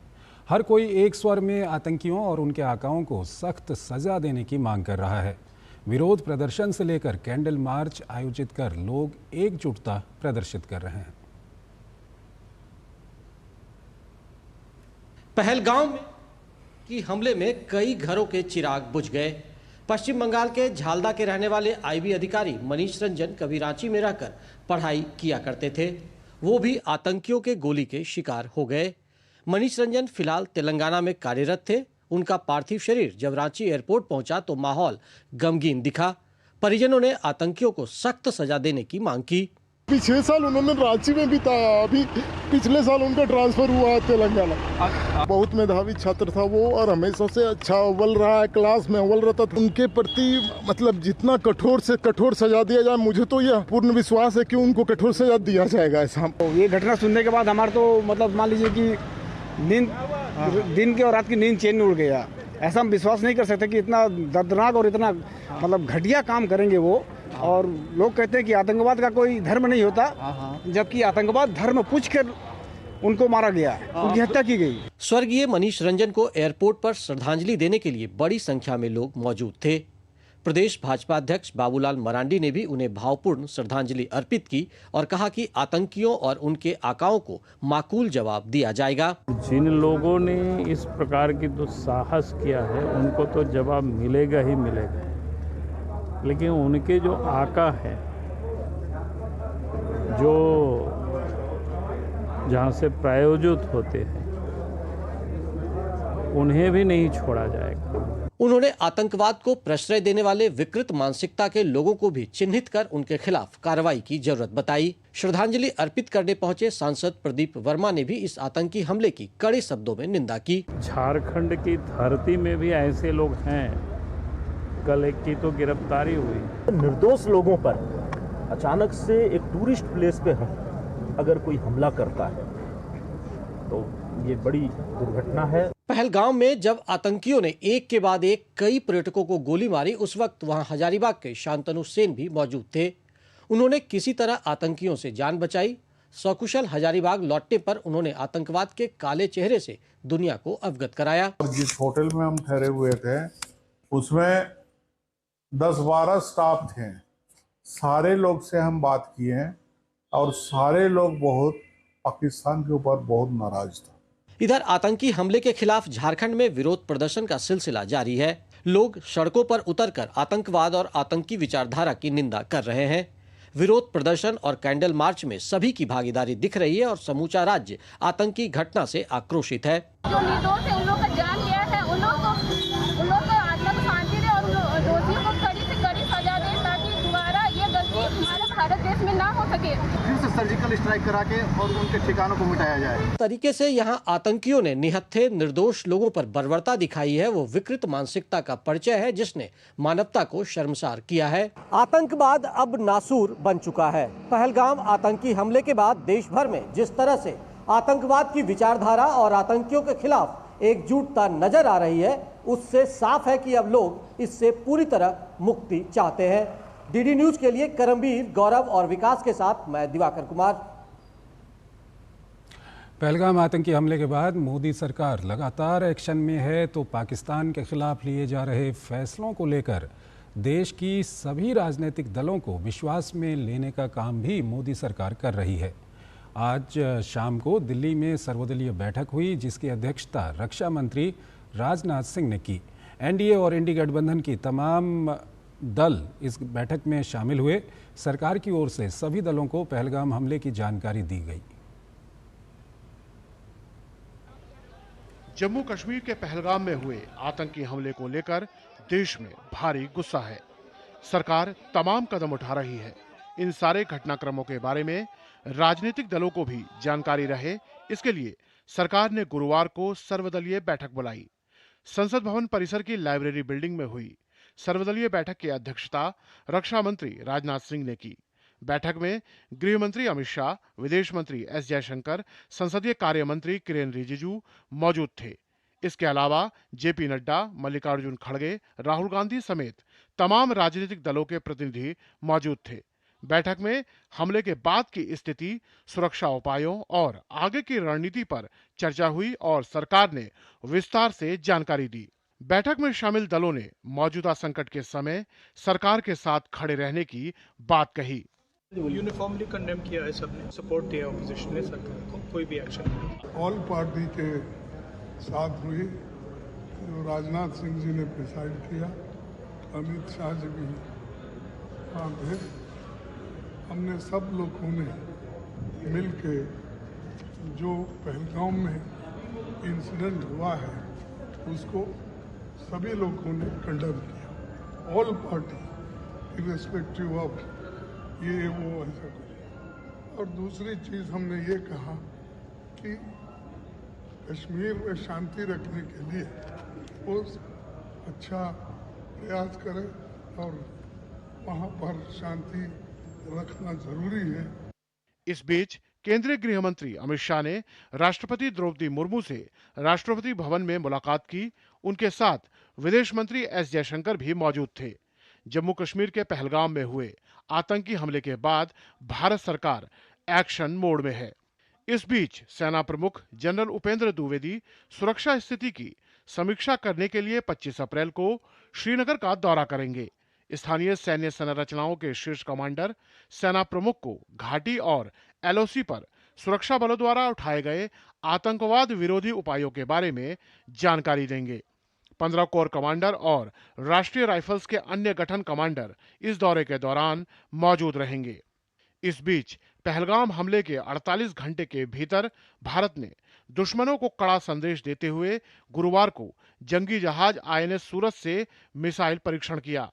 हर कोई एक स्वर में आतंकियों और उनके आकाओं को सख्त सजा देने की मांग कर रहा है। विरोध प्रदर्शन से लेकर कैंडल मार्च आयोजित कर लोग एकजुटता प्रदर्शित कर रहे हैं। पहलगाम की हमले में कई घरों के चिराग बुझ गए। पश्चिम बंगाल के झालदा के रहने वाले आईबी अधिकारी मनीष रंजन कभी रांची में रहकर पढ़ाई किया करते थे। वो भी आतंकियों के गोली के शिकार हो गए। मनीष रंजन फिलहाल तेलंगाना में कार्यरत थे। उनका पार्थिव शरीर जब रांची एयरपोर्ट पहुंचा तो माहौल गमगीन दिखा। परिजनों ने आतंकियों को सख्त सजा देने की मांग की। 6 साल उन्होंने रांची में बिताया, अभी पिछले साल उनका ट्रांसफर हुआ है तेलंगाना। बहुत मेधावी छात्र था वो और हमेशा से अच्छा अव्वल रहा है, क्लास में अव्वल रहता था। उनके प्रति मतलब जितना कठोर से कठोर सजा दिया जाए, मुझे तो यह पूर्ण विश्वास है कि उनको कठोर सजा दिया जाएगा। ऐसा ये घटना सुनने के बाद हमारा तो मतलब मान लीजिए कि नींद, दिन के और रात की नींद चैन उड़ गया। ऐसा हम विश्वास नहीं कर सकते कि इतना दर्दनाक और इतना मतलब घटिया काम करेंगे वो। और लोग कहते हैं कि आतंकवाद का कोई धर्म नहीं होता, जबकि आतंकवाद धर्म पूछकर उनको मारा गया, उनकी हत्या की गई। स्वर्गीय मनीष रंजन को एयरपोर्ट पर श्रद्धांजलि देने के लिए बड़ी संख्या में लोग मौजूद थे। प्रदेश भाजपा अध्यक्ष बाबूलाल मरांडी ने भी उन्हें भावपूर्ण श्रद्धांजलि अर्पित की और कहा कि आतंकियों और उनके आकाओं को माकूल जवाब दिया जाएगा। जिन लोगों ने इस प्रकार की जो साहस किया है उनको तो जवाब मिलेगा ही मिलेगा, लेकिन उनके जो आका है, जो जहाँ से प्रायोजित होते हैं, उन्हें भी नहीं छोड़ा जाएगा। उन्होंने आतंकवाद को प्रश्रय देने वाले विकृत मानसिकता के लोगों को भी चिन्हित कर उनके खिलाफ कार्रवाई की जरूरत बताई। श्रद्धांजलि अर्पित करने पहुंचे सांसद प्रदीप वर्मा ने भी इस आतंकी हमले की कड़े शब्दों में निंदा की। झारखंड की धरती में भी ऐसे लोग हैं। कल एक की तो गिरफ्तारी हुई। निर्दोष लोगों पर अचानक से एक टूरिस्ट प्लेस पे अगर कोई हमला करता है तो ये बड़ी दुर्घटना है। पहलगाम में जब आतंकियों ने एक के बाद एक कई पर्यटकों को गोली मारी, उस वक्त वहां हजारीबाग के शांतनु सेन भी मौजूद थे। उन्होंने किसी तरह आतंकियों से जान बचाई। सकुशल हजारीबाग लौटने पर उन्होंने आतंकवाद के काले चेहरे से दुनिया को अवगत कराया। जिस होटल में हम ठहरे हुए थे उसमें 10-12 स्टाफ थे। सारे लोग से हम बात किए और सारे लोग बहुत पाकिस्तान के ऊपर बहुत नाराज था। इधर आतंकी हमले के खिलाफ झारखंड में विरोध प्रदर्शन का सिलसिला जारी है। लोग सड़कों पर उतरकर आतंकवाद और आतंकी विचारधारा की निंदा कर रहे हैं। विरोध प्रदर्शन और कैंडल मार्च में सभी की भागीदारी दिख रही है और समूचा राज्य आतंकी घटना से आक्रोशित है। जो निर्दोष है उन लोगों का जान गया है, उन लोगों को आत्मा को शांति दे और दोषियों को कड़ी से कड़ी सजा दे, ताकि दोबारा ये गलती हमारे भारत देश में ना हो सके। फिर से सर्जिकल स्ट्राइक करा के और उनके ठिकानों को मिटाया जाए। तरीके से यहाँ आतंकियों ने निहत्थे निर्दोष लोगों पर बर्बरता दिखाई है। वो विकृत मानसिकता का परिचय है जिसने मानवता को शर्मसार किया है। आतंकवाद अब नासूर बन चुका है। पहलगाम आतंकी हमले के बाद देश भर में जिस तरह से आतंकवाद की विचारधारा और आतंकियों के खिलाफ एकजुटता नजर आ रही है, उससे साफ है कि अब लोग इससे पूरी तरह मुक्ति चाहते हैं। डीडी न्यूज के लिए करमवीर, गौरव और विकास के साथ मैं दिवाकर कुमार। पहलगाम आतंकी हमले के बाद मोदी सरकार लगातार एक्शन में है, तो पाकिस्तान के खिलाफ लिए जा रहे फैसलों को लेकर देश की सभी राजनीतिक दलों को विश्वास में लेने का काम भी मोदी सरकार कर रही है। आज शाम को दिल्ली में सर्वदलीय बैठक हुई, जिसकी अध्यक्षता रक्षा मंत्री राजनाथ सिंह ने की। एनडीए और इंडी गठबंधन की तमाम दल इस बैठक में शामिल हुए। सरकार की ओर से सभी दलों को पहलगाम हमले की जानकारी दी गई। जम्मू कश्मीर के पहलगाम में हुए आतंकी हमले को लेकर देश में भारी गुस्सा है। सरकार तमाम कदम उठा रही है। इन सारे घटनाक्रमों के बारे में राजनीतिक दलों को भी जानकारी रहे, इसके लिए सरकार ने गुरुवार को सर्वदलीय बैठक बुलाई। संसद भवन परिसर की लाइब्रेरी बिल्डिंग में हुई सर्वदलीय बैठक की अध्यक्षता रक्षा मंत्री राजनाथ सिंह ने की। बैठक में गृह मंत्री अमित शाह, विदेश मंत्री एस जयशंकर, संसदीय कार्य मंत्री किरेन रिजिजू मौजूद थे। इसके अलावा जेपी नड्डा, मल्लिकार्जुन खड़गे, राहुल गांधी समेत तमाम राजनीतिक दलों के प्रतिनिधि मौजूद थे। बैठक में हमले के बाद की स्थिति, सुरक्षा उपायों और आगे की रणनीति पर चर्चा हुई और सरकार ने विस्तार से जानकारी दी। बैठक में शामिल दलों ने मौजूदा संकट के समय सरकार के साथ खड़े रहने की बात कही। यूनिफॉर्मली कंडेम किया है सबने, सपोर्ट दिया ऑपोजिशन ने सरकार को, कोई भी एक्शन ऑल पार्टी के साथ हुई, जो राजनाथ सिंह जी ने प्रिसाइड किया, अमित शाह जी भी वहाँ थे। हमने सब लोगों ने मिल के जो पहलगाम में इंसिडेंट हुआ है उसको सभी लोगों ने कंडेम किया। ऑल पार्टी इर्रेस्पेक्टिव ऑफ ये वो ऐसा कुछ। और दूसरी चीज़ हमने ये कहा कि कश्मीर में शांति रखने के लिए वो अच्छा प्रयास करें और वहाँ पर शांति रखना जरूरी है। इस बीच केंद्रीय गृह मंत्री अमित शाह ने राष्ट्रपति द्रौपदी मुर्मू से राष्ट्रपति भवन में मुलाकात की। उनके साथ विदेश मंत्री एस जयशंकर भी मौजूद थे। जम्मू कश्मीर के पहलगाम में हुए आतंकी हमले के बाद भारत सरकार एक्शन मोड में है। इस बीच सेना प्रमुख जनरल उपेंद्र द्विवेदी सुरक्षा स्थिति की समीक्षा करने के लिए 25 अप्रैल को श्रीनगर का दौरा करेंगे। स्थानीय सैन्य संरचनाओं के शीर्ष कमांडर सेना प्रमुख को घाटी और एलओसी पर सुरक्षा बलों द्वारा उठाए गए आतंकवाद विरोधी उपायों के बारे में जानकारी देंगे। 15 कोर कमांडर और राष्ट्रीय राइफल्स के अन्य गठन कमांडर इस दौरे के दौरान मौजूद रहेंगे। इस बीच पहलगाम हमले के 48 घंटे के भीतर भारत ने दुश्मनों को कड़ा संदेश देते हुए गुरुवार को जंगी जहाज आईएनएस सूरज से मिसाइल परीक्षण किया।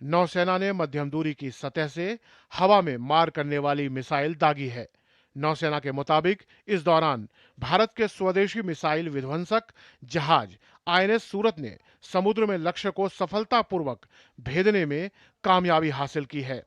नौसेना ने मध्यम दूरी की सतह से हवा में मार करने वाली मिसाइल दागी है। नौसेना के मुताबिक इस दौरान भारत के स्वदेशी मिसाइल विध्वंसक जहाज आईएनएस सूरज ने समुद्र में लक्ष्य को सफलतापूर्वक भेदने में कामयाबी हासिल की है।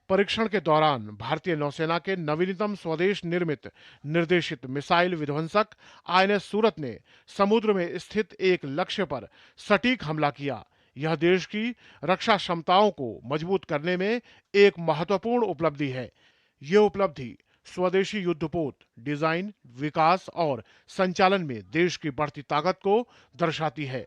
परीक्षण के दौरान भारतीय नौसेना के नवीनतम स्वदेश निर्मित निर्देशित मिसाइल विध्वंसक आईएनएस सूरज ने समुद्र में स्थित एक लक्ष्य पर सटीक हमला किया। यह देश की रक्षा क्षमताओं को मजबूत करने में एक महत्वपूर्ण उपलब्धि है। ये उपलब्धि स्वदेशी युद्धपोत डिजाइन, विकास और संचालन में देश की बढ़ती ताकत को दर्शाती है।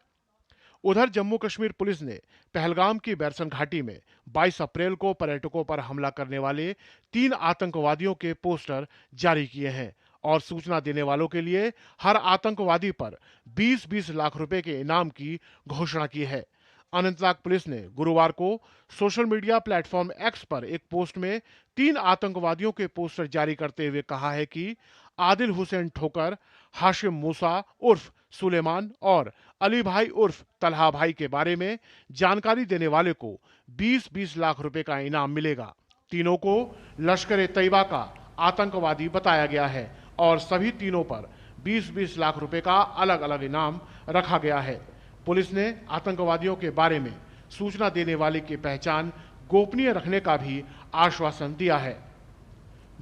उधर जम्मू कश्मीर पुलिस ने पहलगाम की बैरसन घाटी में 22 अप्रैल को पर्यटकों पर हमला करने वाले 3 आतंकवादियों के पोस्टर जारी किए हैं और सूचना देने वालों के लिए हर आतंकवादी पर 20-20 लाख रुपए के इनाम की घोषणा की है। अनंतनाग पुलिस ने गुरुवार को सोशल मीडिया प्लेटफॉर्म एक्स पर एक पोस्ट में 3 आतंकवादियों के पोस्टर जारी करते हुए कहा है कि आदिल हुसैन ठोकर, हाशिम मूसा उर्फ सुलेमान और अली भाई उर्फ तलहा भाई के बारे में जानकारी देने वाले को 20-20 लाख रुपए का इनाम मिलेगा। तीनों को लश्कर-ए तैयबा का आतंकवादी बताया गया है और सभी तीनों पर 20-20 लाख रुपए का अलग अलग इनाम रखा गया है। पुलिस ने आतंकवादियों के बारे में सूचना देने वाले की पहचान गोपनीय रखने का भी आश्वासन दिया है।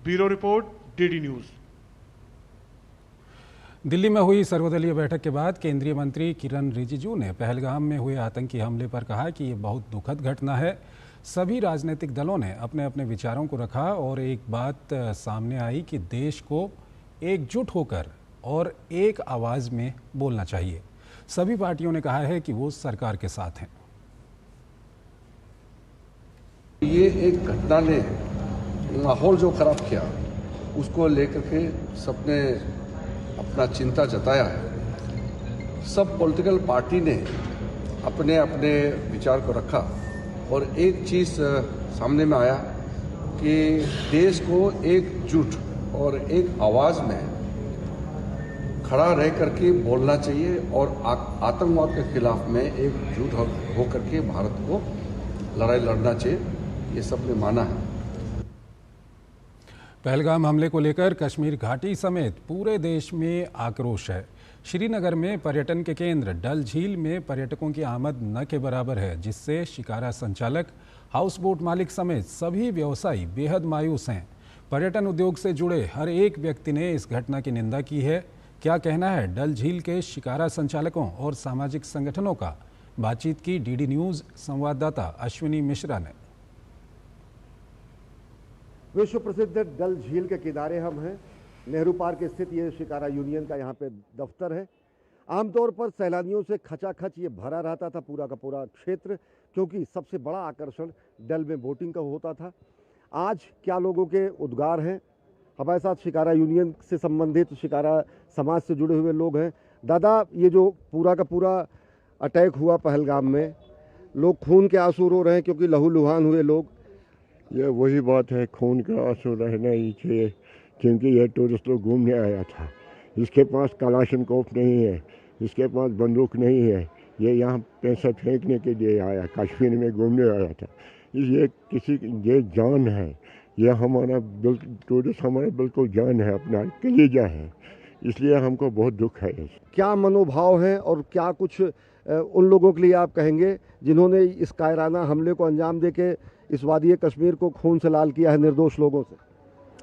Bureau report, DD news. Delhi में हुई सर्वदलीय बैठक के बाद केंद्रीय मंत्री किरण रिजिजू ने पहलगाम में हुए आतंकी हमले पर कहा कि ये बहुत दुखद घटना है। सभी राजनीतिक दलों ने अपने अपने विचारों को रखा और एक बात सामने आई कि देश को एकजुट होकर और एक आवाज़ में बोलना चाहिए। सभी पार्टियों ने कहा है कि वो सरकार के साथ हैं। ये एक घटना ने माहौल जो खराब किया उसको लेकर के सबने अपना चिंता जताया है। सब पॉलिटिकल पार्टी ने अपने अपने विचार को रखा और एक चीज़ सामने में आया कि देश को एकजुट और एक आवाज़ में खड़ा रह करके बोलना चाहिए और आतंकवाद के खिलाफ में एकजुट होकर के भारत को लड़ाई लड़ना चाहिए, ये सबने माना है। पहलगाम हमले को लेकर कश्मीर घाटी समेत पूरे देश में आक्रोश है। श्रीनगर में पर्यटन के केंद्र डल झील में पर्यटकों की आमद न के बराबर है, जिससे शिकारा संचालक, हाउस बोट मालिक समेत सभी व्यवसायी बेहद मायूस हैं। पर्यटन उद्योग से जुड़े हर एक व्यक्ति ने इस घटना की निंदा की है। क्या कहना है डल झील के शिकारा संचालकों और सामाजिक संगठनों का? बातचीत की डीडी न्यूज संवाददाता अश्विनी मिश्रा ने। विश्व प्रसिद्ध डल झील के किनारे हम हैं। नेहरू पार्क स्थित ये शिकारा यूनियन का यहाँ पे दफ्तर है। आमतौर पर सैलानियों से खचाखच ये भरा रहता था पूरा का पूरा क्षेत्र, क्योंकि सबसे बड़ा आकर्षण डल में बोटिंग का होता था। आज क्या लोगों के उद्गार हैं? हमारे साथ शिकारा यूनियन से संबंधित, शिकारा समाज से जुड़े हुए लोग हैं। दादा, ये जो पूरा का पूरा अटैक हुआ पहलगाम में, लोग खून के आंसू रो रहे हैं क्योंकि लहूलुहान हुए लोग। ये वही बात है, खून का आंसू रहना ही चाहिए, क्योंकि यह टूरिस्ट लोग घूमने आया था। इसके पास कलाशनकोफ नहीं है, इसके पास बंदूक नहीं है। ये यहाँ पैसा फेंकने के लिए आया, कश्मीर में घूमने आया था। ये जान है, ये हमारा टूरिस्ट हमारा बिल्कुल जान है, अपना कलेजा है, इसलिए हमको बहुत दुख है। क्या मनोभाव है और क्या कुछ उन लोगों के लिए आप कहेंगे जिन्होंने इस कायराना हमले को अंजाम देके इस वादी कश्मीर को खून से लाल किया है निर्दोष लोगों से?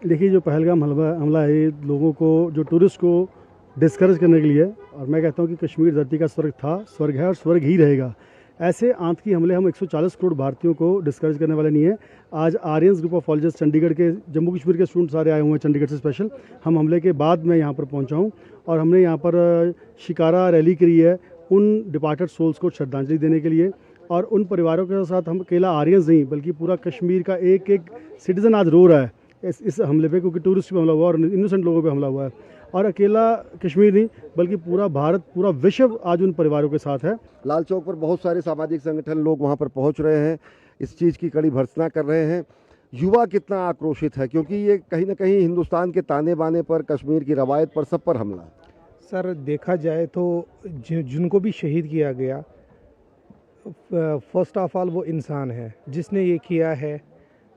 देखिए, जो पहलगाम हमला है, लोगों को, जो टूरिस्ट को डिस्करेज करने के लिए, और मैं कहता हूँ कि कश्मीर धरती का स्वर्ग था, स्वर्ग है और स्वर्ग ही रहेगा। ऐसे आतंकी हमले हम 140 करोड़ भारतीयों को डिस्करेज करने वाले नहीं है। आज Aryans group of colleges Chandigarh के, जम्मू कश्मीर के स्टूडेंट सारे आए हुए हैं चंडीगढ़ से स्पेशल। हम हमले के बाद मैं यहाँ पर पहुँचा हूँ और हमने यहाँ पर शिकारा रैली करी है उन डिपार्टेड सोल्स को श्रद्धांजलि देने के लिए। और उन परिवारों के साथ हम अकेला आर्यंस नहीं बल्कि पूरा कश्मीर का एक एक सिटीज़न आज रो रहा है इस हमले पे, क्योंकि टूरिस्ट पे हमला हुआ और इनोसेंट लोगों पे हमला हुआ है। और अकेला कश्मीर नहीं बल्कि पूरा भारत, पूरा विश्व आज उन परिवारों के साथ है। लाल चौक पर बहुत सारे सामाजिक संगठन लोग वहाँ पर पहुँच रहे हैं, इस चीज़ की कड़ी भर्त्सना कर रहे हैं। युवा कितना आक्रोशित है, क्योंकि ये कहीं ना कहीं हिंदुस्तान के ताने बाने पर, कश्मीर की रवायत पर, सब पर हमला है। सर देखा जाए तो जिनको भी शहीद किया गया, फर्स्ट ऑफ ऑल वो इंसान है जिसने ये किया है,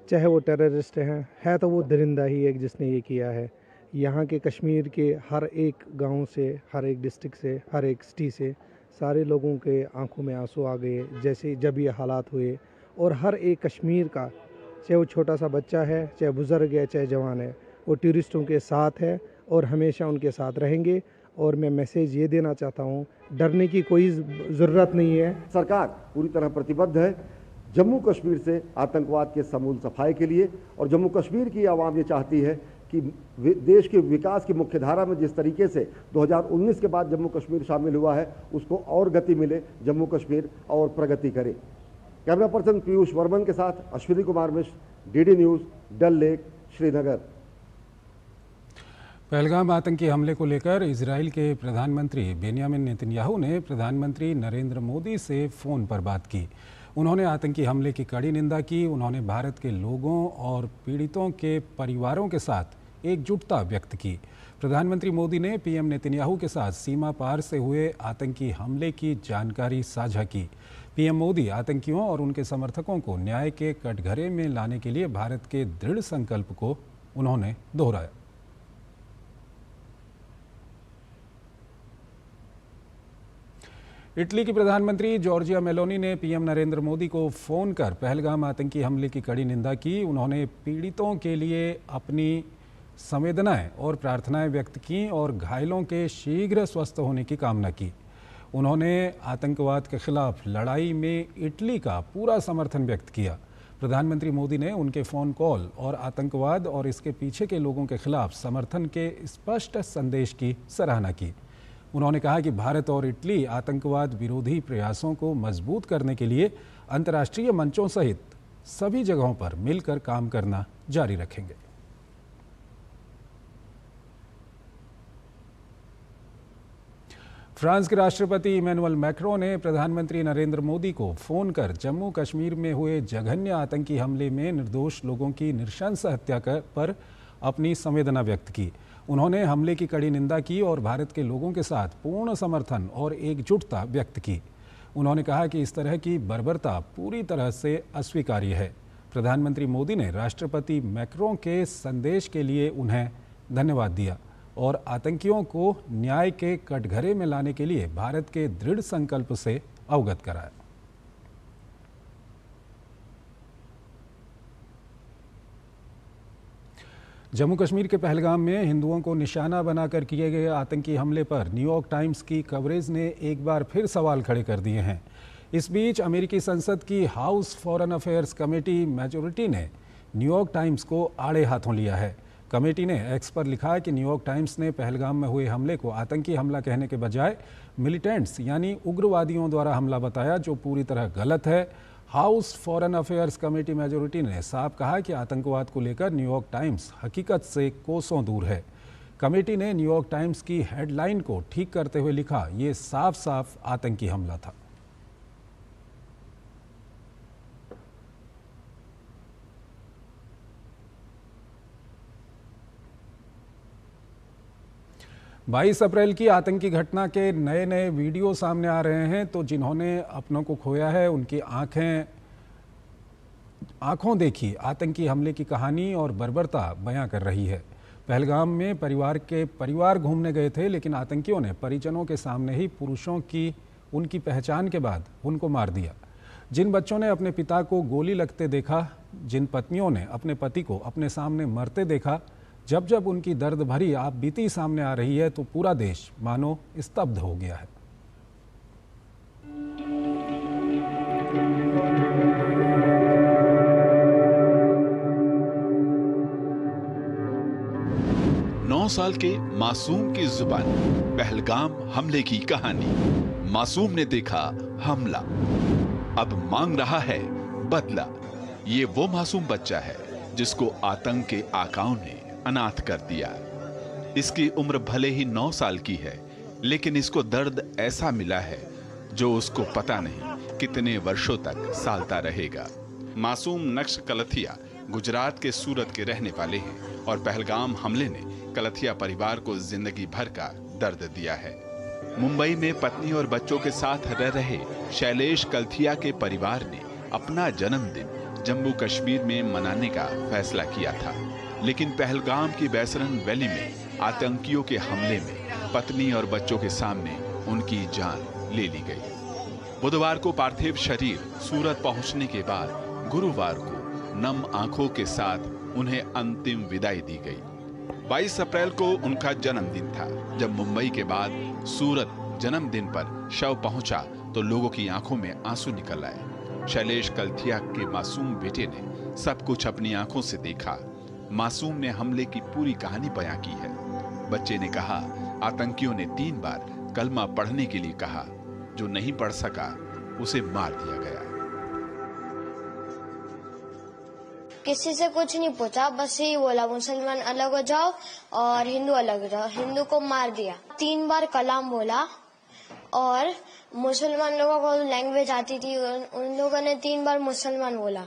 चाहे वो टेररिस्ट है तो वो दरिंदा ही एक जिसने ये किया है। यहाँ के कश्मीर के हर एक गांव से, हर एक डिस्ट्रिक्ट से, हर एक सिटी से सारे लोगों के आंखों में आंसू आ गए जैसे जब ये हालात हुए। और हर एक कश्मीर का, चाहे वो छोटा सा बच्चा है, चाहे बुज़ुर्ग है, चाहे जवान है, वो टूरिस्टों के साथ है और हमेशा उनके साथ रहेंगे। और मैं मैसेज ये देना चाहता हूँ, डरने की कोई ज़रूरत नहीं है। सरकार पूरी तरह प्रतिबद्ध है जम्मू कश्मीर से आतंकवाद के समूल सफाई के लिए। और जम्मू कश्मीर की आवाम ये चाहती है कि देश के विकास की मुख्यधारा में जिस तरीके से 2019 के बाद जम्मू कश्मीर शामिल हुआ है, उसको और गति मिले, जम्मू कश्मीर और प्रगति करे। कैमरा पर्सन पीयूष वर्मन के साथ अश्विनी कुमार मिश्र, डीडी न्यूज़, डल लेक, श्रीनगर। पहलगाम आतंकी हमले को लेकर इजराइल के प्रधानमंत्री बेंयामिन नेतन्याहू ने प्रधानमंत्री नरेंद्र मोदी से फ़ोन पर बात की। उन्होंने आतंकी हमले की कड़ी निंदा की। उन्होंने भारत के लोगों और पीड़ितों के परिवारों के साथ एकजुटता व्यक्त की। प्रधानमंत्री मोदी ने पीएम नेतन्याहू के साथ सीमा पार से हुए आतंकी हमले की जानकारी साझा की। पीएम मोदी आतंकियों और उनके समर्थकों को न्याय के कटघरे में लाने के लिए भारत के दृढ़ संकल्प को उन्होंने दोहराया। इटली की प्रधानमंत्री जॉर्जिया मेलोनी ने पीएम नरेंद्र मोदी को फ़ोन कर पहलगाम आतंकी हमले की कड़ी निंदा की। उन्होंने पीड़ितों के लिए अपनी संवेदनाएं और प्रार्थनाएं व्यक्त की और घायलों के शीघ्र स्वस्थ होने की कामना की। उन्होंने आतंकवाद के खिलाफ लड़ाई में इटली का पूरा समर्थन व्यक्त किया। प्रधानमंत्री मोदी ने उनके फ़ोन कॉल और आतंकवाद और इसके पीछे के लोगों के खिलाफ समर्थन के स्पष्ट संदेश की सराहना की। उन्होंने कहा कि भारत और इटली आतंकवाद विरोधी प्रयासों को मजबूत करने के लिए अंतर्राष्ट्रीय मंचों सहित सभी जगहों पर मिलकर काम करना जारी रखेंगे। फ्रांस के राष्ट्रपति इमैनुअल मैक्रों ने प्रधानमंत्री नरेंद्र मोदी को फ़ोन कर जम्मू कश्मीर में हुए जघन्य आतंकी हमले में निर्दोष लोगों की नृशंस हत्या पर अपनी संवेदना व्यक्त की। उन्होंने हमले की कड़ी निंदा की और भारत के लोगों के साथ पूर्ण समर्थन और एकजुटता व्यक्त की। उन्होंने कहा कि इस तरह की बर्बरता पूरी तरह से अस्वीकार्य है। प्रधानमंत्री मोदी ने राष्ट्रपति मैक्रों के संदेश के लिए उन्हें धन्यवाद दिया और आतंकियों को न्याय के कटघरे में लाने के लिए भारत के दृढ़ संकल्प से अवगत कराया। जम्मू कश्मीर के पहलगाम में हिंदुओं को निशाना बनाकर किए गए आतंकी हमले पर न्यूयॉर्क टाइम्स की कवरेज ने एक बार फिर सवाल खड़े कर दिए हैं। इस बीच अमेरिकी संसद की house foreign affairs committee majority ने न्यूयॉर्क टाइम्स को आड़े हाथों लिया है। कमेटी ने एक्स पर लिखा कि न्यूयॉर्क टाइम्स ने पहलगाम में हुए हमले को आतंकी हमला कहने के बजाय मिलिटेंट्स यानी उग्रवादियों द्वारा हमला बताया, जो पूरी तरह गलत है। House foreign affairs committee majority ने साफ कहा कि आतंकवाद को लेकर न्यूयॉर्क टाइम्स हकीकत से कोसों दूर है। कमेटी ने न्यूयॉर्क टाइम्स की हेडलाइन को ठीक करते हुए लिखा, ये साफ साफ आतंकी हमला था। बाईस अप्रैल की आतंकी घटना के नए नए वीडियो सामने आ रहे हैं, तो जिन्होंने अपनों को खोया है उनकी आंखों देखी आतंकी हमले की कहानी और बर्बरता बयां कर रही है। पहलगाम में परिवार घूमने गए थे, लेकिन आतंकियों ने परिजनों के सामने ही पुरुषों की उनकी पहचान के बाद उनको मार दिया। जिन बच्चों ने अपने पिता को गोली लगते देखा, जिन पत्नियों ने अपने पति को अपने सामने मरते देखा, जब जब उनकी दर्द भरी आप बीती सामने आ रही है, तो पूरा देश मानो स्तब्ध हो गया है। साल के मासूम की जुबान पहलगाम हमले की कहानी। मासूम ने देखा हमला, अब मांग रहा है बदला। ये वो मासूम बच्चा है जिसको आतंक के आकाओं ने अनाथ कर दिया। इसकी उम्र भले ही 9 साल की है, लेकिन इसको दर्द ऐसा मिला है जो उसको पता नहीं कितने वर्षों तक सालता रहेगा। मासूम नक्श कलथिया गुजरात के सूरत के रहने वाले हैं और पहलगाम हमले ने कलथिया परिवार को जिंदगी भर का दर्द दिया है। मुंबई में पत्नी और बच्चों के साथ रह रहे शैलेश कलथिया के परिवार ने अपना जन्मदिन जम्मू कश्मीर में मनाने का फैसला किया था, लेकिन पहलगाम की बैसरन वैली में आतंकियों के हमले में पत्नी और बच्चों के सामने उनकी जान ले ली गई। बुधवार को पार्थिव शरीर सूरत पहुंचने के बाद गुरुवार को नम आंखों के साथ उन्हें अंतिम विदाई दी गई। 22 अप्रैल को उनका जन्मदिन था। जब मुंबई के बाद सूरत जन्मदिन पर शव पहुंचा तो लोगों की आंखों में आंसू निकल आए। शैलेश कलथिया के मासूम बेटे ने सब कुछ अपनी आंखों से देखा। मासूम ने हमले की पूरी कहानी बयां की है। बच्चे ने कहा, आतंकियों ने 3 बार कलमा पढ़ने के लिए कहा। जो नहीं पढ़ सका उसे मार दिया गया। किसी से कुछ नहीं पूछा, बस यही बोला मुसलमान अलग हो जाओ और हिंदू अलग हो जाओ। हिंदू को मार दिया। 3 बार कलाम बोला और मुसलमान लोगों को लैंग्वेज आती थी, उन लोगों ने 3 बार मुसलमान बोला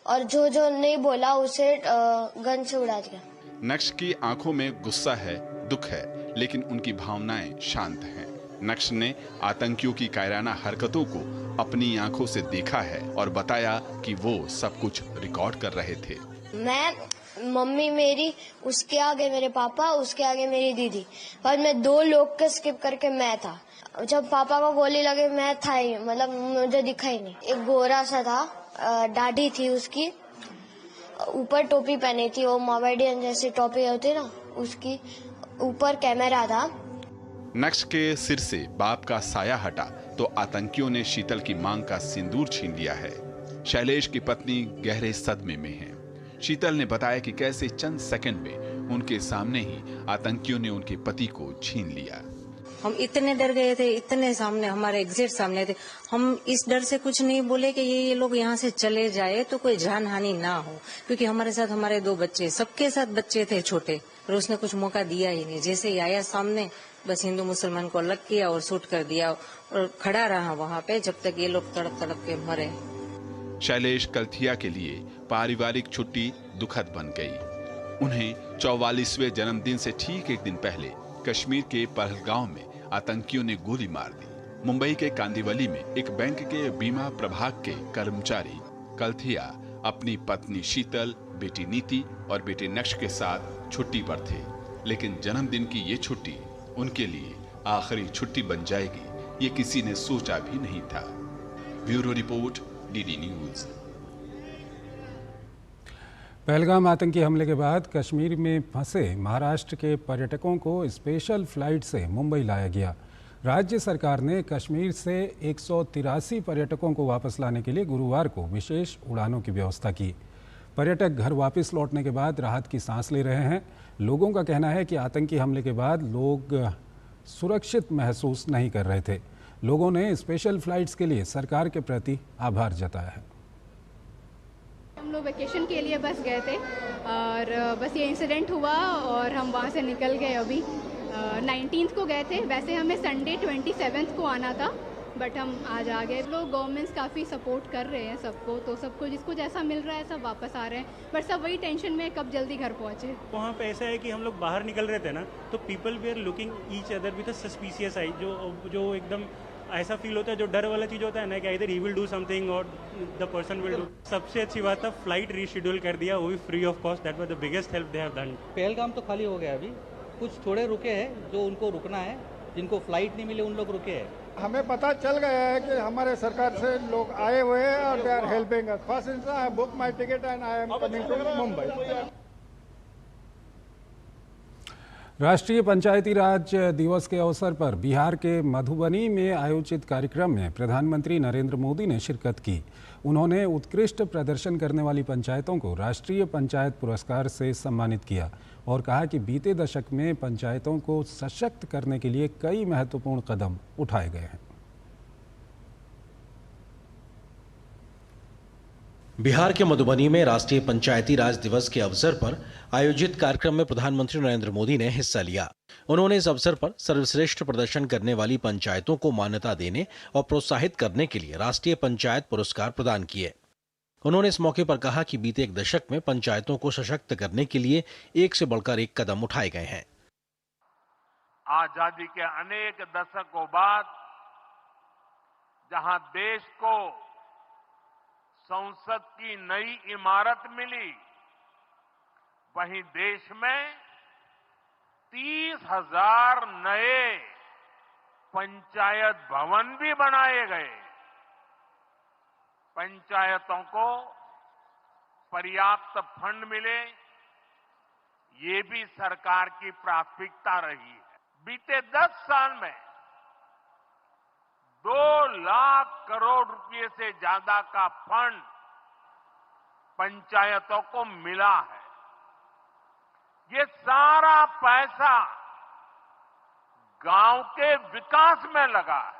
और जो जो नहीं बोला उसे गन से उड़ा दिया। नक्श की आंखों में गुस्सा है, दुख है, लेकिन उनकी भावनाएं शांत हैं। नक्श ने आतंकियों की कायराना हरकतों को अपनी आंखों से देखा है और बताया कि वो सब कुछ रिकॉर्ड कर रहे थे। मम्मी मेरी, उसके आगे मेरे पापा, उसके आगे मेरी दीदी, पर मैं 2 लोग के स्किप करके मैं था। जब पापा को गोली लगे मैं था ही, मतलब मुझे दिखा ही नहीं। एक गोरा सा था, दाढ़ी थी उसकी, ऊपर टोपी पहनी थी, वो मोमेडियन जैसी टोपी होती ना, उसकी ऊपर कैमरा था। नक्श के सिर से बाप का साया हटा तो आतंकियों ने शीतल की मांग का सिंदूर छीन लिया है। शैलेश की पत्नी गहरे सदमे में है। शीतल ने बताया कि कैसे चंद सेकंड में उनके सामने ही आतंकियों ने उनके पति को छीन लिया। हम इतने डर गए थे, इतने सामने, हमारे एग्जिट सामने थे। हम इस डर से कुछ नहीं बोले कि ये लोग यहाँ से चले जाए तो कोई जान हानि ना हो, क्योंकि हमारे साथ हमारे 2 बच्चे, सबके साथ बच्चे थे छोटे, और उसने कुछ मौका दिया ही नहीं। जैसे ही आया सामने, बस हिंदू मुसलमान को अलग किया और शूट कर दिया और खड़ा रहा वहाँ पे जब तक ये लोग तड़प तड़प के मरे। शैलेश कलथिया के लिए पारिवारिक छुट्टी दुखद बन गई। उन्हें 44वें जन्मदिन से ठीक 1 दिन पहले कश्मीर के पहलगाम में आतंकियों ने गोली मार दी। मुंबई के कांदिवली में एक बैंक के बीमा प्रभाग के कर्मचारी कलथिया अपनी पत्नी शीतल, बेटी नीति और बेटे नक्श के साथ छुट्टी पर थे, लेकिन जन्मदिन की ये छुट्टी उनके लिए आखिरी छुट्टी बन जाएगी, ये किसी ने सोचा भी नहीं था। Bureau report, DD news. Pahalgam आतंकी हमले के बाद कश्मीर में फंसे महाराष्ट्र के पर्यटकों को स्पेशल फ्लाइट से मुंबई लाया गया। राज्य सरकार ने कश्मीर से 183 पर्यटकों को वापस लाने के लिए गुरुवार को विशेष उड़ानों की व्यवस्था की। पर्यटक घर वापस लौटने के बाद राहत की सांस ले रहे हैं। लोगों का कहना है कि आतंकी हमले के बाद लोग सुरक्षित महसूस नहीं कर रहे थे। लोगों ने स्पेशल फ्लाइट्स के लिए सरकार के प्रति आभार जताया है। हम लोग वेकेशन के लिए बस गए थे और बस ये इंसिडेंट हुआ और हम वहाँ से निकल गए। अभी 19th को गए थे, वैसे हमें संडे 27th को आना था, बट हम आज आ गए। लोग गवर्नमेंट्स काफ़ी सपोर्ट कर रहे हैं सबको, तो सबको जिसको जैसा मिल रहा है सब वापस आ रहे हैं, बट सब वही टेंशन में कब जल्दी घर पहुँचे। वहाँ पे ऐसा है कि हम लोग बाहर निकल रहे थे ना, तो people we are looking each other with a suspicious eye, जो एकदम ऐसा फील होता है, जो डर वाला चीज़ होता है ना कि इधर ही विल डू समथिंग और द पर्सन विल डू। सबसे अच्छी बात था फ्लाइट रीशेड्यूल कर दिया, वो भी free of cost. That was the biggest help they have done. Pahalgam तो खाली हो गया, अभी कुछ थोड़े रुके हैं जो उनको रुकना है, जिनको फ्लाइट नहीं मिले उन लोग रुके हैं। हमें पता चल गया है कि हमारे सरकार से लोग आए हुए हैं और they are helping us. First instance I book my ticket and I am coming to Mumbai. राष्ट्रीय पंचायती राज दिवस के अवसर पर बिहार के मधुबनी में आयोजित कार्यक्रम में प्रधानमंत्री नरेंद्र मोदी ने शिरकत की। उन्होंने उत्कृष्ट प्रदर्शन करने वाली पंचायतों को राष्ट्रीय पंचायत पुरस्कार से सम्मानित किया और कहा कि बीते दशक में पंचायतों को सशक्त करने के लिए कई महत्वपूर्ण कदम उठाए गए हैं। बिहार के मधुबनी में राष्ट्रीय पंचायती राज दिवस के अवसर पर आयोजित कार्यक्रम में प्रधानमंत्री नरेंद्र मोदी ने हिस्सा लिया। उन्होंने इस अवसर पर सर्वश्रेष्ठ प्रदर्शन करने वाली पंचायतों को मान्यता देने और प्रोत्साहित करने के लिए राष्ट्रीय पंचायत पुरस्कार प्रदान किए। उन्होंने इस मौके पर कहा कि बीते एक दशक में पंचायतों को सशक्त करने के लिए एक से बढ़कर एक कदम उठाए गए हैं। आजादी के अनेक दशकों बाद जहां देश को संसद की नई इमारत मिली, वहीं देश में 30,000 नए पंचायत भवन भी बनाए गए। पंचायतों को पर्याप्त फंड मिले, ये भी सरकार की प्राथमिकता रही है। बीते 10 साल में 2 लाख करोड़ रुपए से ज्यादा का फंड पंचायतों को मिला है। ये सारा पैसा गांव के विकास में लगा है।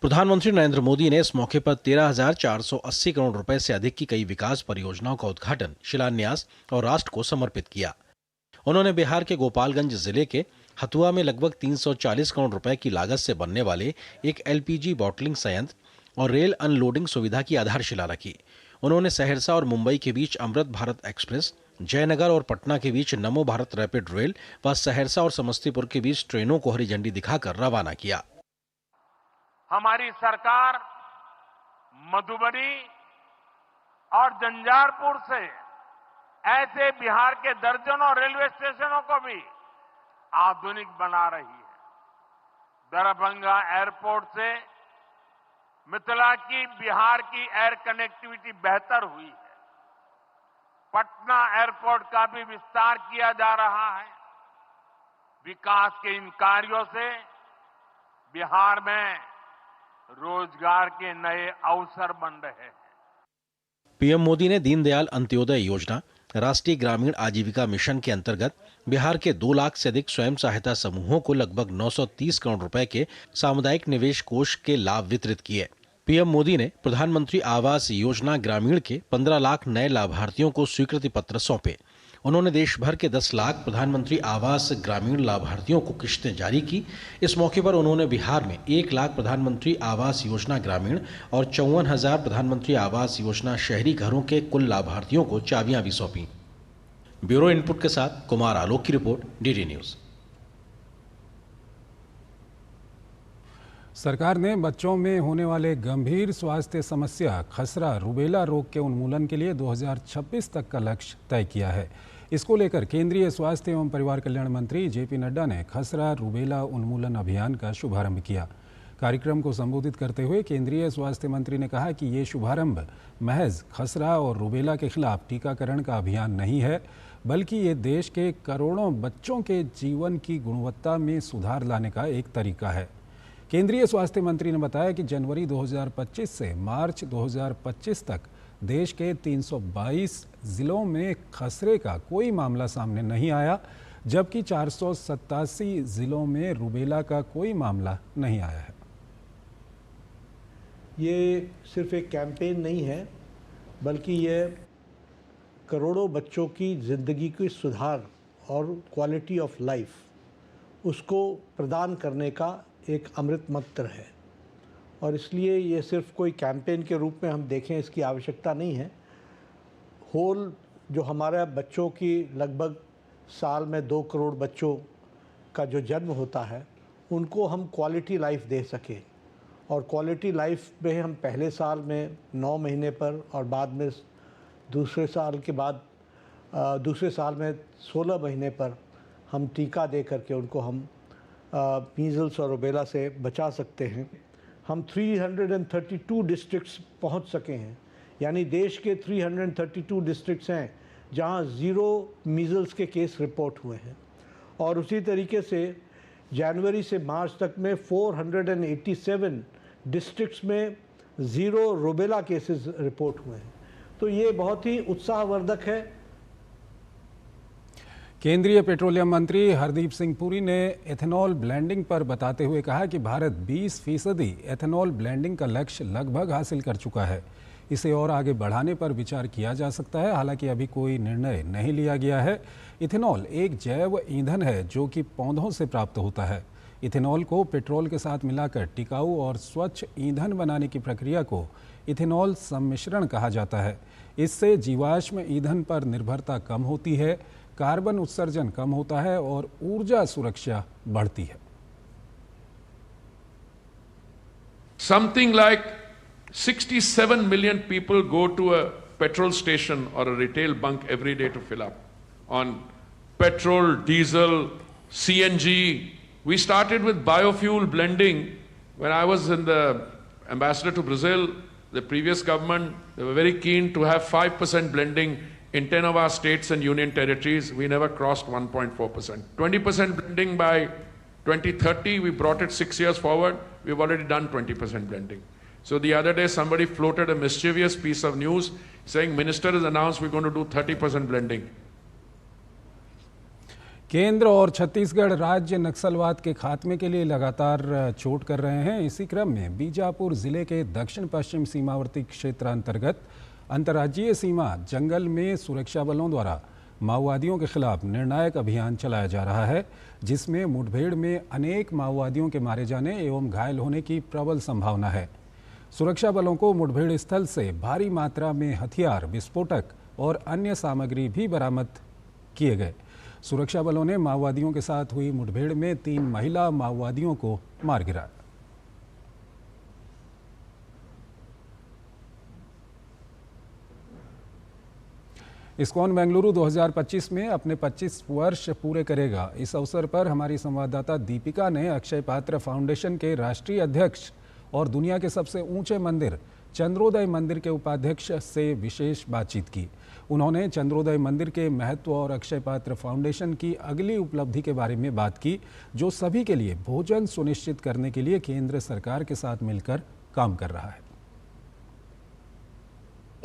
प्रधानमंत्री नरेंद्र मोदी ने इस मौके पर 13,480 करोड़ रुपए से अधिक की कई विकास परियोजनाओं का उद्घाटन, शिलान्यास और राष्ट्र को समर्पित किया। उन्होंने बिहार के गोपालगंज जिले के हथुआ में लगभग 340 करोड़ रुपए की लागत से बनने वाले एक एलपीजी बॉटलिंग संयंत्र और रेल अनलोडिंग सुविधा की आधारशिला रखी। उन्होंने सहरसा और मुंबई के बीच अमृत भारत एक्सप्रेस, जयनगर और पटना के बीच नमो भारत रैपिड रेल व सहरसा और समस्तीपुर के बीच ट्रेनों को हरी झंडी दिखाकर रवाना किया। हमारी सरकार मधुबनी और झंझारपुर से ऐसे बिहार के दर्जनों रेलवे स्टेशनों को भी आधुनिक बना रही है। दरभंगा एयरपोर्ट से मिथिला की बिहार की एयर कनेक्टिविटी बेहतर हुई है। पटना एयरपोर्ट का भी विस्तार किया जा रहा है। विकास के इन कार्यों से बिहार में रोजगार के नए अवसर बन रहे हैं। पीएम मोदी ने दीनदयाल अंत्योदय योजना, राष्ट्रीय ग्रामीण आजीविका मिशन के अंतर्गत बिहार के 2 लाख से अधिक स्वयं सहायता समूहों को लगभग 930 करोड़ रुपए के सामुदायिक निवेश कोष के लाभ वितरित किए। पीएम मोदी ने प्रधानमंत्री आवास योजना ग्रामीण के 15 लाख नए लाभार्थियों को स्वीकृति पत्र सौंपे। उन्होंने देश भर के 10 लाख प्रधानमंत्री आवास ग्रामीण लाभार्थियों को किस्तें जारी की। इस मौके पर उन्होंने बिहार में 1 लाख प्रधानमंत्री आवास योजना ग्रामीण और 54,000 प्रधानमंत्री आवास योजना शहरी घरों के कुल लाभार्थियों को चाबियां भी सौंपी। ब्यूरो इनपुट के साथ कुमार आलोक की रिपोर्ट, डीडी न्यूज। सरकार ने बच्चों में होने वाले गंभीर स्वास्थ्य समस्या खसरा रूबेला रोग के उन्मूलन के लिए 2026 तक का लक्ष्य तय किया है। इसको लेकर केंद्रीय स्वास्थ्य एवं परिवार कल्याण मंत्री जेपी नड्डा ने खसरा रूबेला उन्मूलन अभियान का शुभारंभ किया। कार्यक्रम को संबोधित करते हुए केंद्रीय स्वास्थ्य मंत्री ने कहा कि ये शुभारंभ महज खसरा और रूबेला के खिलाफ टीकाकरण का अभियान नहीं है, बल्कि ये देश के करोड़ों बच्चों के जीवन की गुणवत्ता में सुधार लाने का एक तरीका है। केंद्रीय स्वास्थ्य मंत्री ने बताया कि जनवरी 2025 से मार्च 2025 तक देश के 322 जिलों में खसरे का कोई मामला सामने नहीं आया, जबकि 487 जिलों में रूबेला का कोई मामला नहीं आया है। ये सिर्फ एक कैंपेन नहीं है, बल्कि ये करोड़ों बच्चों की ज़िंदगी की सुधार और क्वालिटी ऑफ लाइफ उसको प्रदान करने का एक अमृत मंत्र है। और इसलिए ये सिर्फ कोई कैंपेन के रूप में हम देखें, इसकी आवश्यकता नहीं है। होल जो हमारे बच्चों की लगभग साल में 2 करोड़ बच्चों का जो जन्म होता है, उनको हम क्वालिटी लाइफ दे सकें। और क्वालिटी लाइफ में हम पहले साल में 9 महीने पर और बाद में दूसरे साल में 16 महीने पर हम टीका दे करके उनको हम मीज़ल्स और रूबेला से बचा सकते हैं। हम 332 डिस्ट्रिक्ट्स पहुंच सके हैं, यानी देश के 332 डिस्ट्रिक्ट्स हैं जहां 0 मीज़ल्स के केस रिपोर्ट हुए हैं। और उसी तरीके से जनवरी से मार्च तक में 487 डिस्ट्रिक्ट्स में 0 रूबेला केसेस रिपोर्ट हुए हैं। तो ये बहुत ही उत्साहवर्धक है। केंद्रीय पेट्रोलियम मंत्री हरदीप सिंह पुरी ने एथेनॉल ब्लेंडिंग पर बताते हुए कहा कि भारत 20% एथेनॉल ब्लेंडिंग का लक्ष्य लगभग हासिल कर चुका है। इसे और आगे बढ़ाने पर विचार किया जा सकता है, हालांकि अभी कोई निर्णय नहीं लिया गया है। इथेनॉल एक जैव ईंधन है जो कि पौधों से प्राप्त होता है। इथेनॉल को पेट्रोल के साथ मिलाकर टिकाऊ और स्वच्छ ईंधन बनाने की प्रक्रिया को इथेनॉल सम्मिश्रण कहा जाता है। इससे जीवाश्म ईंधन पर निर्भरता कम होती है, कार्बन उत्सर्जन कम होता है और ऊर्जा सुरक्षा बढ़ती है। Something like 67 million people go to a petrol station or a retail bunk every day to fill up on petrol, diesel, CNG. We started with biofuel blending when I was in the ambassador to Brazil. The previous government, they were very keen to have 5% blending in 10 of our states and union territories. We never crossed 1.4%. 20% blending by 2030. We brought it 6 years forward. We've already done 20% blending. So the other day somebody floated a mischievous piece of news saying minister has announced we're going to do 30% blending. केंद्र और छत्तीसगढ़ राज्य नक्सलवाद के खात्मे के लिए लगातार चोट कर रहे हैं। इसी क्रम में बीजापुर जिले के दक्षिण पश्चिम सीमावर्ती क्षेत्र अंतर्गत अंतर्राज्यीय सीमा जंगल में सुरक्षा बलों द्वारा माओवादियों के खिलाफ निर्णायक अभियान चलाया जा रहा है, जिसमें मुठभेड़ में अनेक माओवादियों के मारे जाने एवं घायल होने की प्रबल संभावना है। सुरक्षा बलों को मुठभेड़ स्थल से भारी मात्रा में हथियार, विस्फोटक और अन्य सामग्री भी बरामद किए गए। सुरक्षा बलों ने माओवादियों के साथ हुई मुठभेड़ में 3 महिला माओवादियों को मार गिराया। इस्कॉन बेंगलुरु 2025 में अपने 25 वर्ष पूरे करेगा। इस अवसर पर हमारी संवाददाता दीपिका ने अक्षय पात्र फाउंडेशन के राष्ट्रीय अध्यक्ष और दुनिया के सबसे ऊंचे मंदिर चंद्रोदय मंदिर के उपाध्यक्ष से विशेष बातचीत की। उन्होंने चंद्रोदय मंदिर के महत्व और अक्षय पात्र फाउंडेशन की अगली उपलब्धि के बारे में बात की, जो सभी के लिए भोजन सुनिश्चित करने के लिए केंद्र सरकार के साथ मिलकर काम कर रहा है।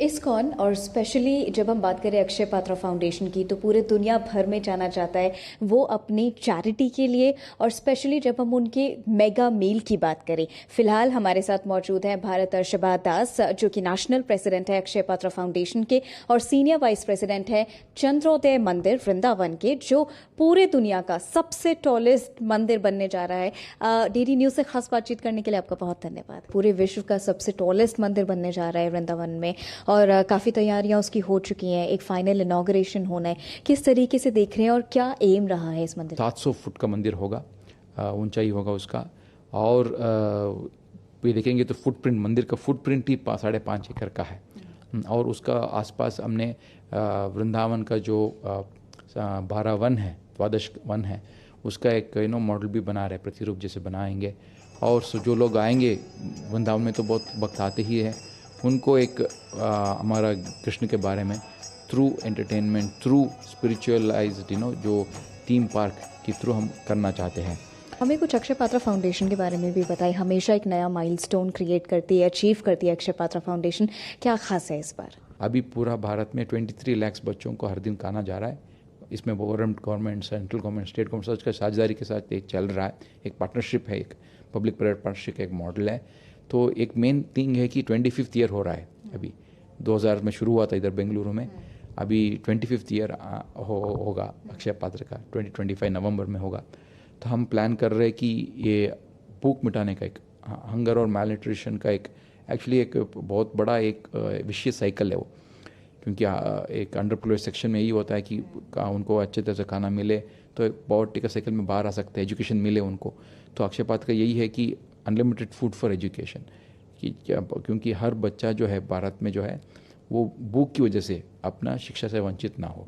इस्कॉन और स्पेशली जब हम बात करें अक्षय पात्र फाउंडेशन की, तो पूरे दुनिया भर में जाना जाता है वो अपनी चैरिटी के लिए, और स्पेशली जब हम उनके मेगा मील की बात करें। फिलहाल हमारे साथ मौजूद हैं भारत अर्शबा दास, जो कि नेशनल प्रेसिडेंट है अक्षय पात्र फाउंडेशन के और सीनियर वाइस प्रेसिडेंट है चंद्रोदय मंदिर वृंदावन के, जो पूरे दुनिया का सबसे टॉलेस्ट मंदिर बनने जा रहा है। डीडी न्यूज से खास बातचीत करने के लिए आपका बहुत धन्यवाद। पूरे विश्व का सबसे टॉलेस्ट मंदिर बनने जा रहा है वृंदावन में, और काफ़ी तैयारियां उसकी हो चुकी हैं। एक फाइनल इनॉग्रेशन होना है। किस तरीके से देख रहे हैं और क्या एम रहा है इस मंदिर? 700 फुट का मंदिर होगा, ऊंचाई होगा उसका, और ये देखेंगे तो फुटप्रिंट, मंदिर का फुटप्रिंट ही 5.5 एकड़ का है। और उसका आसपास हमने वृंदावन का जो 12 वन है, द्वादश वन है, उसका एक मॉडल भी बना रहे, प्रतिरूप जैसे बनाएंगे। और जो लोग आएंगे वृंदावन में, तो बहुत वक्त आते ही है, उनको एक हमारा कृष्ण के बारे में थ्रू एंटरटेनमेंट, थ्रू स्पिरिचुअलाइज्ड जो थीम पार्क के थ्रू हम करना चाहते हैं। हमें कुछ अक्षय पात्र फाउंडेशन के बारे में भी बताइए। हमेशा एक नया माइलस्टोन क्रिएट करती है, अचीव करती है अक्षय पात्र फाउंडेशन। क्या खास है इस बार? अभी पूरा भारत में 23 लाख बच्चों को हर दिन खाना जा रहा है। इसमें government, central government, state government का साझेदारी के साथ एक चल रहा है, एक पार्टनरशिप है, एक पब्लिक प्राइवेट पार्टनरशिप का एक मॉडल है। तो एक मेन थिंग है कि 25th ईयर हो रहा है। अभी 2000 में शुरू हुआ था इधर बेंगलुरु में, अभी 25th ईयर होगा अक्षय पात्र का, 2025 नवंबर में होगा। तो हम प्लान कर रहे हैं कि ये भूख मिटाने का, एक हंगर और मैलन्यूट्रिशन का एक एक्चुअली एक बहुत बड़ा एक विशेष साइकिल है वो, क्योंकि एक अंडर प्रिविलेज्ड सेक्शन में यही होता है कि उनको अच्छे तरह से खाना मिले तो एक पॉवर्टी का साइकिल में बाहर आ सकते हैं, एजुकेशन मिले उनको। तो अक्षय पात्र का यही है कि अनलिमिटेड फूड फॉर एजुकेशन, क्योंकि हर बच्चा जो है भारत में जो है वो भूख की वजह से अपना शिक्षा से वंचित ना हो।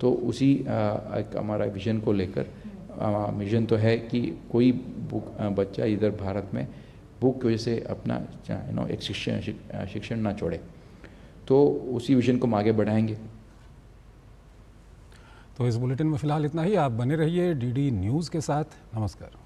तो उसी एक हमारा विजन को लेकर, विजन तो है कि कोई बच्चा इधर भारत में भूख की वजह से अपना एक शिक्षण ना छोड़े। तो उसी विजन को हम आगे बढ़ाएंगे। तो इस बुलेटिन में फिलहाल इतना ही। आप बने रहिए डीडी न्यूज़ के साथ। नमस्कार।